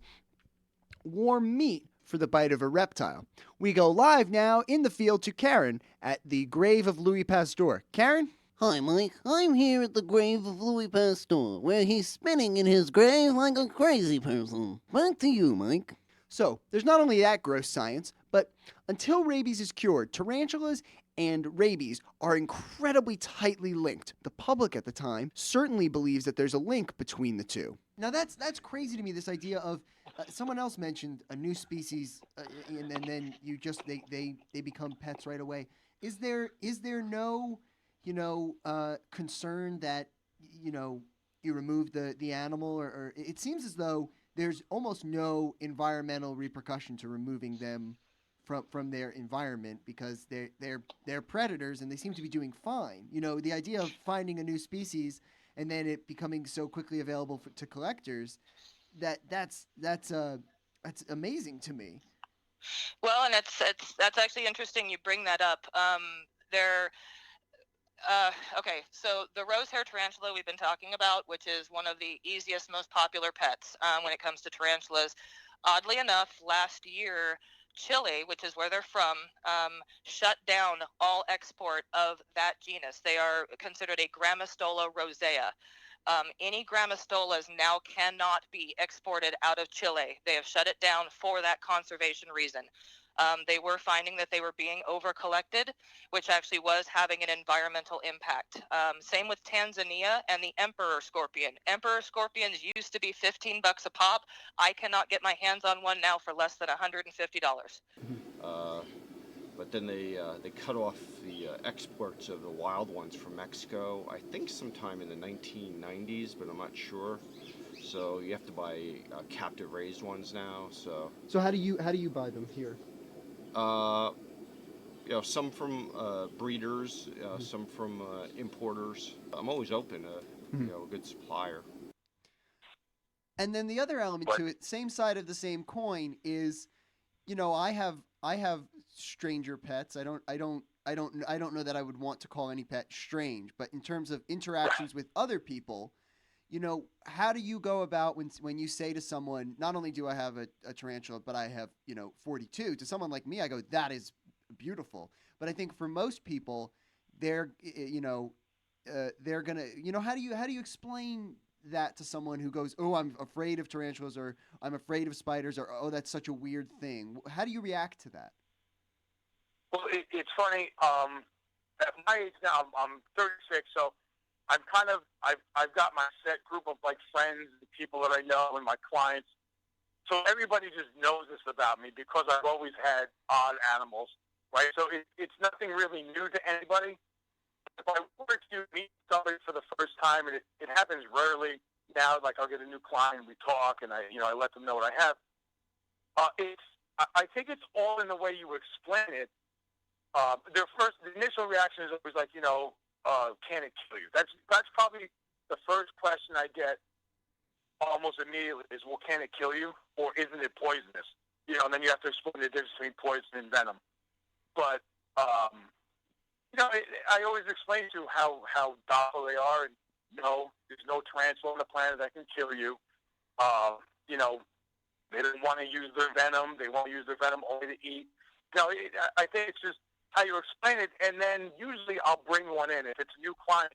warm meat for the bite of a reptile. We go live now in the field to Karen at the grave of Louis Pasteur. Karen? Hi, Mike. I'm here at the grave of Louis Pasteur, where he's spinning in his grave like a crazy person. Back to you, Mike. So, there's not only that gross science, but until rabies is cured, tarantulas and rabies are incredibly tightly linked. The public at the time certainly believes that there's a link between the two. Now, that's crazy to me, this idea of someone else mentioned a new species, and then they become pets right away. Is there no concern that you remove the animal, or it seems as though there's almost no environmental repercussion to removing them from their environment because they're predators and they seem to be doing fine. You know, the idea of finding a new species and then it becoming so quickly available to collectors, that's amazing to me. Well, and that's actually interesting you bring that up. There okay, so the rose hair tarantula we've been talking about, which is one of the easiest, most popular pets when it comes to tarantulas. Oddly enough, last year, Chile, which is where they're from, shut down all export of that genus. They are considered a Grammostola rosea. Any Grammostolas now cannot be exported out of Chile. They have shut it down for that conservation reason. They were finding that they were being over collected, which actually was having an environmental impact. Same with Tanzania and the emperor scorpion. Emperor scorpions used to be $15 a pop. I cannot get my hands on one now for less than $150. But then they cut off the exports of the wild ones from Mexico, I think sometime in the 1990s, but I'm not sure. So you have to buy captive raised ones now. So how do you buy them here? You know, some from breeders, some from importers. I'm always open to you know, a good supplier. And then the other element to it, same side of the same coin, is, you know, I have stranger pets. I don't know that I would want to call any pet strange, but in terms of interactions with other people, you know, how do you go about when you say to someone, not only do I have a tarantula, but I have, you know, 42, to someone like me, I go, that is beautiful. But I think for most people, they're, you know, they're gonna, you know, how do you explain that to someone who goes, oh, I'm afraid of tarantulas, or I'm afraid of spiders, or oh, that's such a weird thing? How do you react to that? Well, it's funny. At my age now, I'm 36, so I'm kind of I've got my set group of like friends, and people that I know, and my clients. So everybody just knows this about me because I've always had odd animals, right? So it's nothing really new to anybody. If I were to meet somebody for the first time, and it happens rarely now, like I'll get a new client, we talk, and I let them know what I have. I think it's all in the way you explain it. The initial reaction is always like, you know, can it kill you? That's probably the first question I get almost immediately is, well, can it kill you, or isn't it poisonous? You know, and then you have to explain the difference between poison and venom. But you know, I always explain to how docile they are, and no, there's no tarantula on the planet that can kill you. You know, they don't want to use their venom. They want to use their venom only to eat. You know, I think it's just how you explain it, and then usually I'll bring one in. If it's a new client,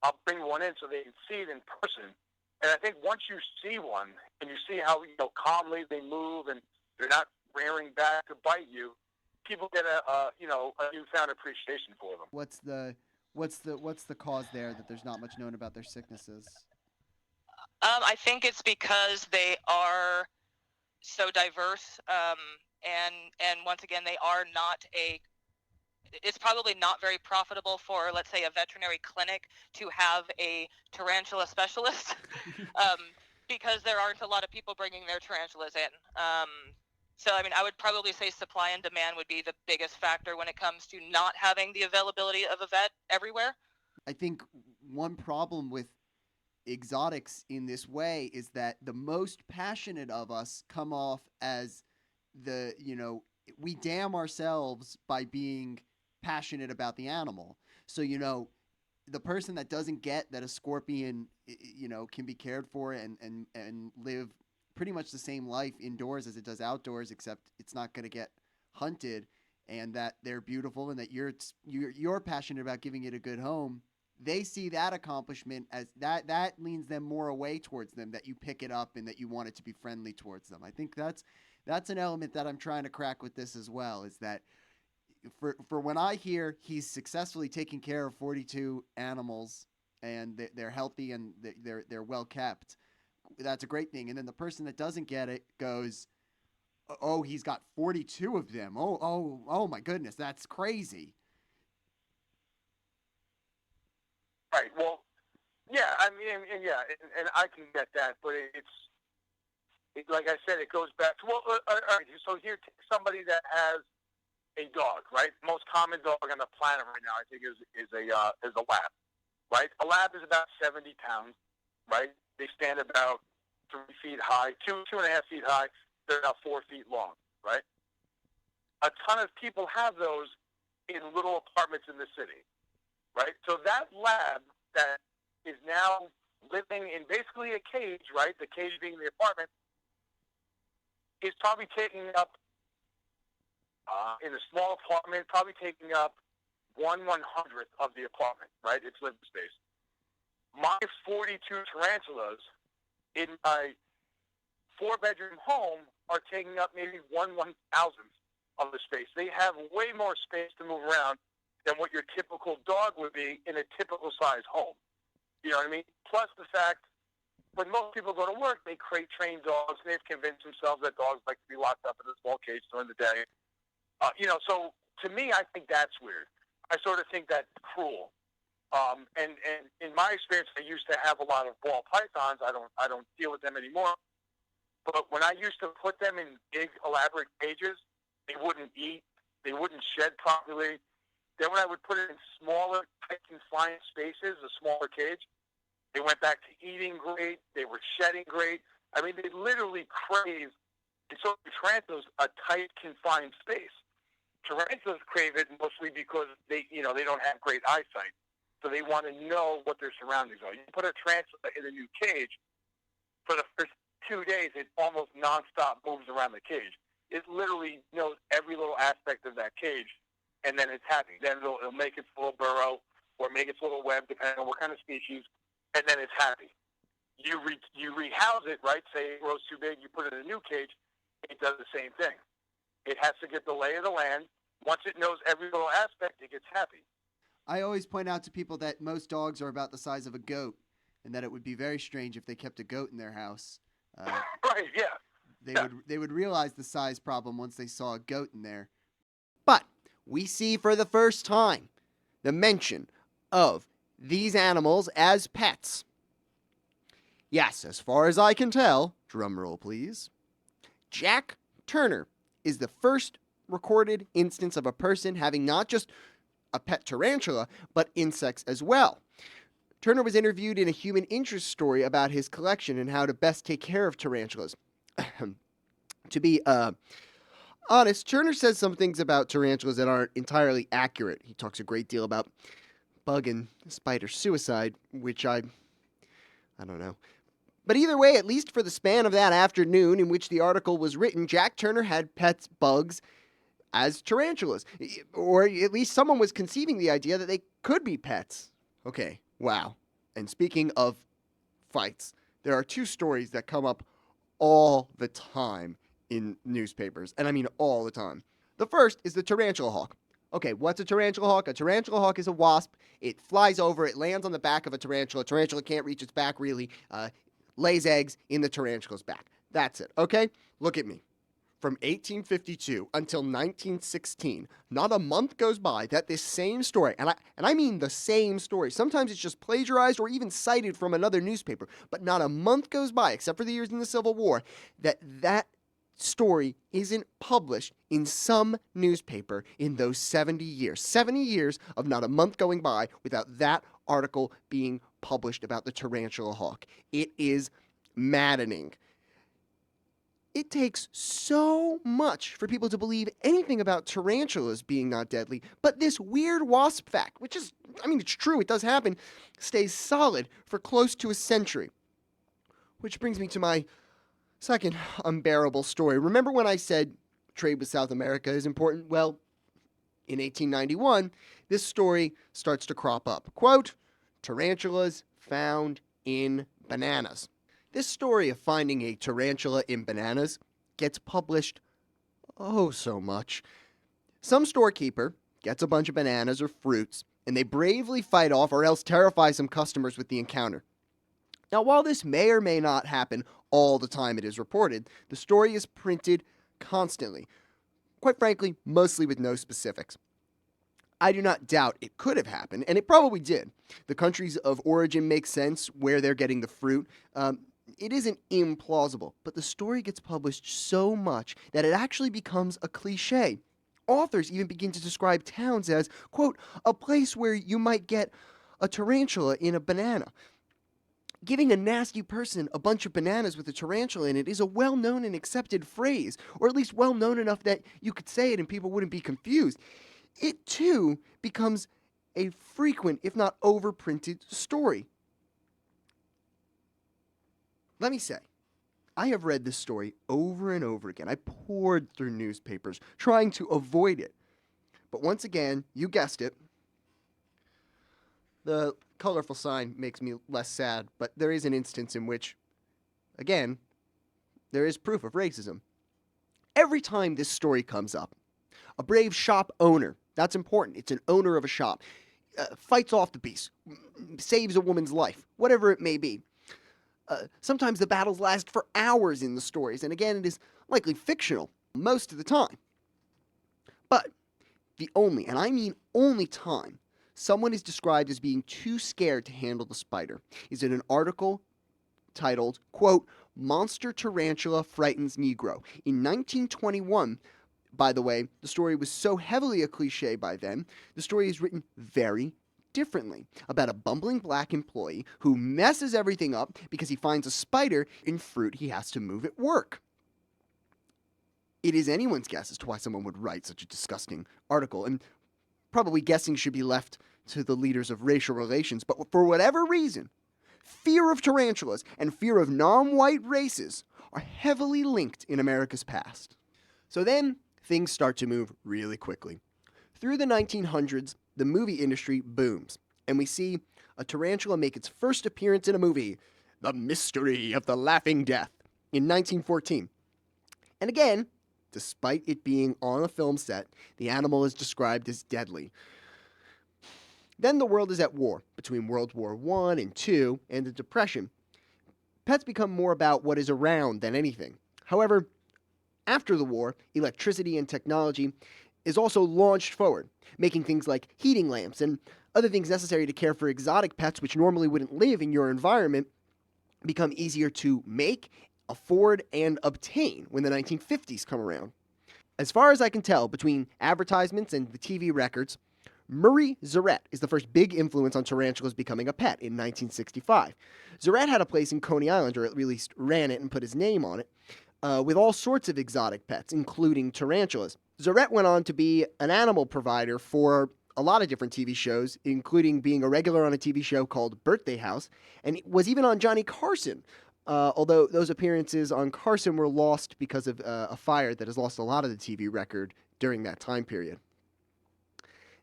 I'll bring one in so they can see it in person. And I think once you see one and you see how, you know, calmly they move and they're not rearing back to bite you, people get a newfound appreciation for them. What's the cause there that there's not much known about their sicknesses? I think it's because they are so diverse, and once again, they are not it's probably not very profitable for, let's say, a veterinary clinic to have a tarantula specialist, because there aren't a lot of people bringing their tarantulas in. So, I mean, I would probably say supply and demand would be the biggest factor when it comes to not having the availability of a vet everywhere. I think one problem with exotics in this way is that the most passionate of us come off as we damn ourselves by being passionate about the animal. So, you know, the person that doesn't get that a scorpion, you know, can be cared for and live pretty much the same life indoors as it does outdoors, except it's not going to get hunted, and that they're beautiful and that you're passionate about giving it a good home, they see that accomplishment as that leans them more away towards them, that you pick it up and that you want it to be friendly towards them. I think that's an element that I'm trying to crack with this as well, is that for when I hear he's successfully taking care of 42 animals and they're healthy and they're well kept, that's a great thing. And then the person that doesn't get it goes, oh, he's got 42 of them. Oh my goodness, that's crazy. Right. Well, yeah. I mean, and I can get that, but like I said, it goes back to, well, all right, so here, take somebody that has a dog, right? The most common dog on the planet right now, I think, is a lab, right? A lab is about 70 pounds, right? They stand about 3 feet high, 2.5 feet high. They're about 4 feet long, right? A ton of people have those in little apartments in the city, right? So that lab that is now living in basically a cage, right? The cage being the apartment, is probably taking up, in a small apartment, probably taking up 1/100th of the apartment, right? Its living space. My 42 tarantulas in my 4-bedroom home are taking up maybe 1/1000th of the space. They have way more space to move around than what your typical dog would be in a typical size home. You know what I mean? Plus the fact, when most people go to work, they crate train dogs, and they've convinced themselves that dogs like to be locked up in a small cage during the day. So to me, I think that's weird. I sort of think that's cruel. And in my experience, I used to have a lot of ball pythons. I don't deal with them anymore. But when I used to put them in big, elaborate cages, they wouldn't eat. They wouldn't shed properly. Then when I would put it in smaller, tight, confined spaces, a smaller cage, they went back to eating great. They were shedding great. I mean, they literally crave, and so tarantulas, a tight, confined space. Tarantulas crave it mostly because they don't have great eyesight. So they want to know what their surroundings are. You put a tarantula in a new cage, for the first 2 days, it almost nonstop moves around the cage. It literally knows every little aspect of that cage, and then it's happy. Then it'll make its little burrow or make its little web, depending on what kind of species, and then it's happy. You rehouse it, right? Say it grows too big, you put it in a new cage, it does the same thing. It has to get the lay of the land. Once it knows every little aspect, it gets happy. I always point out to people that most dogs are about the size of a goat, and that it would be very strange if they kept a goat in their house. Right, yeah. They would realize the size problem once they saw a goat in there. But we see for the first time the mention of these animals as pets. Yes, as far as I can tell, drum roll please, Jack Turner is the first recorded instance of a person having not just a pet tarantula, but insects as well. Turner was interviewed in a human interest story about his collection and how to best take care of tarantulas. To be honest, Turner says some things about tarantulas that aren't entirely accurate. He talks a great deal about bug and spider suicide, which I don't know. But either way, at least for the span of that afternoon in which the article was written, Jack Turner had pet bugs as tarantulas. Or at least someone was conceiving the idea that they could be pets. Okay, wow. And speaking of fights, there are 2 stories that come up all the time in newspapers. And I mean all the time. The first is the tarantula hawk. Okay, what's a tarantula hawk? A tarantula hawk is a wasp. It flies over, it lands on the back of a tarantula. Tarantula can't reach its back really. Lays eggs in the tarantula's back. That's it, okay? Look at me. From 1852 until 1916, not a month goes by that this same story, and I mean the same story, sometimes it's just plagiarized or even cited from another newspaper, but not a month goes by, except for the years in the Civil War, that story isn't published in some newspaper in those 70 years. 70 years of not a month going by without that article being published about the tarantula hawk. It is maddening. It takes so much for people to believe anything about tarantulas being not deadly, but this weird wasp fact, which is, it's true, it does happen, stays solid for close to a century. Which brings me to my second unbearable story. Remember when I said trade with South America is important? Well, in 1891, this story starts to crop up. Quote, tarantulas found in bananas. This story of finding a tarantula in bananas gets published so much. Some storekeeper gets a bunch of bananas or fruits, and they bravely fight off or else terrify some customers with the encounter. Now, while this may or may not happen all the time it is reported, the story is printed constantly. Quite frankly, mostly with no specifics. I do not doubt it could have happened, and it probably did. The countries of origin make sense where they're getting the fruit. it isn't implausible, but the story gets published so much that it actually becomes a cliche. Authors even begin to describe towns as, quote, a place where you might get a tarantula in a banana. Giving a nasty person a bunch of bananas with a tarantula in it is a well-known and accepted phrase, or at least well-known enough that you could say it and people wouldn't be confused. It, too, becomes a frequent, if not overprinted, story. Let me say, I have read this story over and over again. I poured through newspapers trying to avoid it. But once again, you guessed it, the colorful sign makes me less sad, but there is an instance in which, again, there is proof of racism. Every time this story comes up, a brave shop owner, that's important, it's an owner of a shop, fights off the beast, saves a woman's life, whatever it may be. Sometimes the battles last for hours in the stories, and again, it is likely fictional most of the time. But the only, and I mean only time, someone is described as being too scared to handle the spider is in an article titled, quote, Monster Tarantula Frightens Negro. In 1921, by the way, the story was so heavily a cliche by then, the story is written very differently, about a bumbling black employee who messes everything up because he finds a spider in fruit he has to move at work. It is anyone's guess as to why someone would write such a disgusting article, and probably guessing should be left to the leaders of racial relations, but for whatever reason, fear of tarantulas and fear of non-white races are heavily linked in America's past. So then, things start to move really quickly. Through the 1900s, the movie industry booms, and we see a tarantula make its first appearance in a movie, The Mystery of the Laughing Death, in 1914. And again, despite it being on a film set, the animal is described as deadly. Then the world is at war, between World War I and II and the Depression. Pets become more about what is around than anything. However, after the war, electricity and technology is also launched forward, making things like heating lamps and other things necessary to care for exotic pets which normally wouldn't live in your environment become easier to make, afford, and obtain when the 1950s come around. As far as I can tell, between advertisements and the TV records, Murray Zarette is the first big influence on tarantulas becoming a pet in 1965. Zarette had a place in Coney Island, or at least ran it and put his name on it, with all sorts of exotic pets, including tarantulas. Zarette went on to be an animal provider for a lot of different TV shows, including being a regular on a TV show called Birthday House, and was even on Johnny Carson, although those appearances on Carson were lost because of a fire that has lost a lot of the TV record during that time period.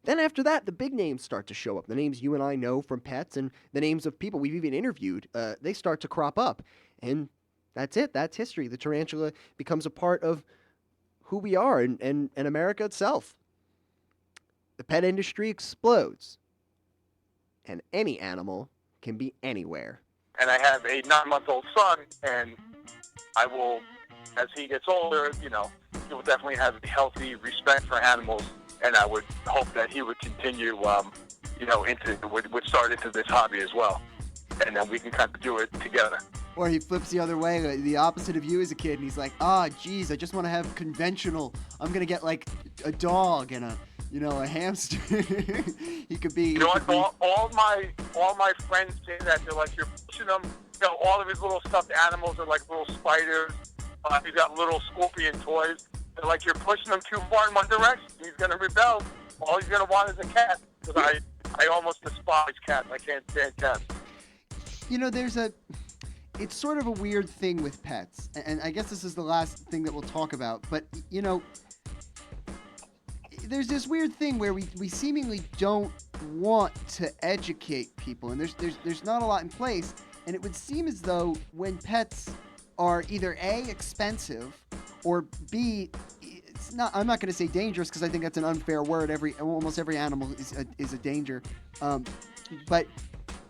Then after that, the big names start to show up. The names you and I know from pets and the names of people we've even interviewed, they start to crop up. And that's it. That's history. The tarantula becomes a part of who we are and America itself. The pet industry explodes. And any animal can be anywhere. And I have a 9-month-old son, and I will, as he gets older, he will definitely have a healthy respect for animals, and I would hope that he would continue, would start into this hobby as well, and then we can kind of do it together. Or he flips the other way, the opposite of you as a kid, and he's like, geez, I just want to have conventional. I'm going to get like a dog and a hamster. He could be. You know what? All my friends say that. They're like, you're pushing them. All of his little stuffed animals are like little spiders. He's got little scorpion toys. They're like, you're pushing them too far in one direction. He's going to rebel. All he's going to want is a cat. Because I almost despise cats. I can't stand cats. It's sort of a weird thing with pets, and I guess this is the last thing that we'll talk about, but, there's this weird thing where we seemingly don't want to educate people, and there's not a lot in place, and it would seem as though when pets are either A, expensive, or B, I'm not going to say dangerous, because I think that's an unfair word. Almost every animal is a danger, but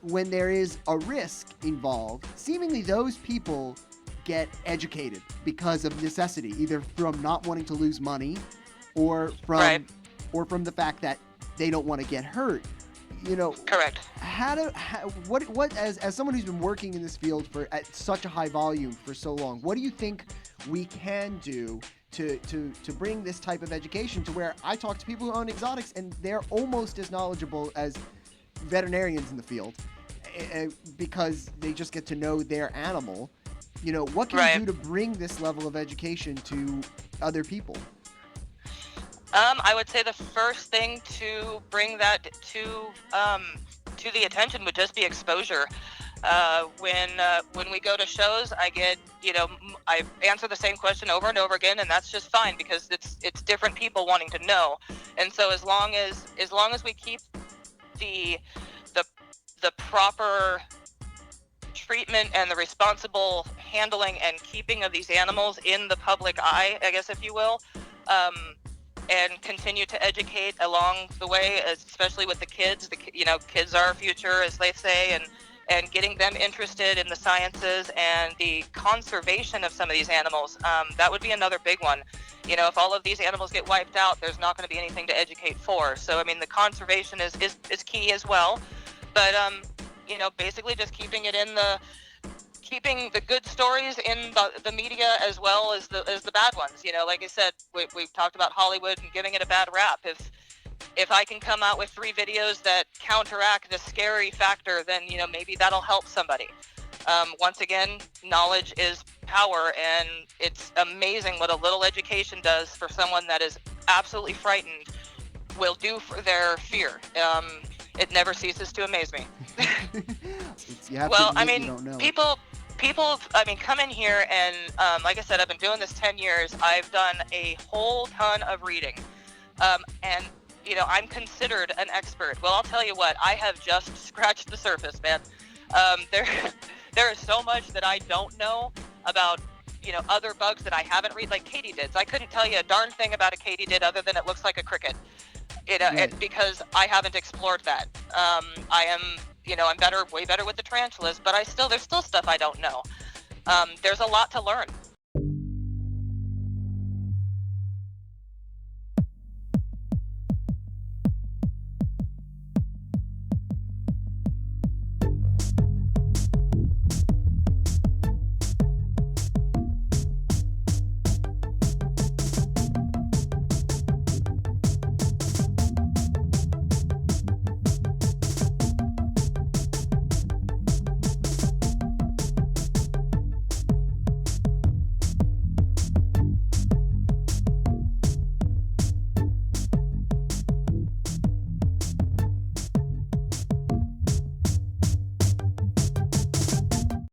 when there is a risk involved, seemingly those people get educated because of necessity, either from not wanting to lose money or from the fact that they don't want to get hurt. You know, Correct. what as someone who's been working in this field for at such a high volume for so long, what do you think we can do to bring this type of education to where I talk to people who own exotics and they're almost as knowledgeable as veterinarians in the field because they just get to know their animal. You know, what can you do to bring this level of education to other people? I would say the first thing to bring that to the attention would just be exposure. When we go to shows, I get, I answer the same question over and over again, and that's just fine because it's different people wanting to know. And so as long as we keep the proper treatment and the responsible handling and keeping of these animals in the public eye, I guess if you will, and continue to educate along the way, especially with the kids. Kids are our future, as they say, and getting them interested in the sciences and the conservation of some of these animals. That would be another big one. If all of these animals get wiped out, there's not going to be anything to educate for. So, I mean, the conservation is key as well. But, basically just keeping the good stories in the media as well as the bad ones. Like I said, we've talked about Hollywood and giving it a bad rap. If I can come out with 3 videos that counteract the scary factor, then maybe that'll help somebody. Once again, knowledge is power, and it's amazing what a little education does for someone that is absolutely frightened will do for their fear. It never ceases to amaze me. People, come in here and, like I said, I've been doing this 10 years. I've done a whole ton of reading. And, I'm considered an expert. Well, I'll tell you what, I have just scratched the surface, man. There is so much that I don't know about, other bugs that I haven't read, like katydids. I couldn't tell you a darn thing about a katydid other than it looks like a cricket. Because I haven't explored that. I am, I'm way better with the tarantulas, but there's still stuff I don't know. There's a lot to learn.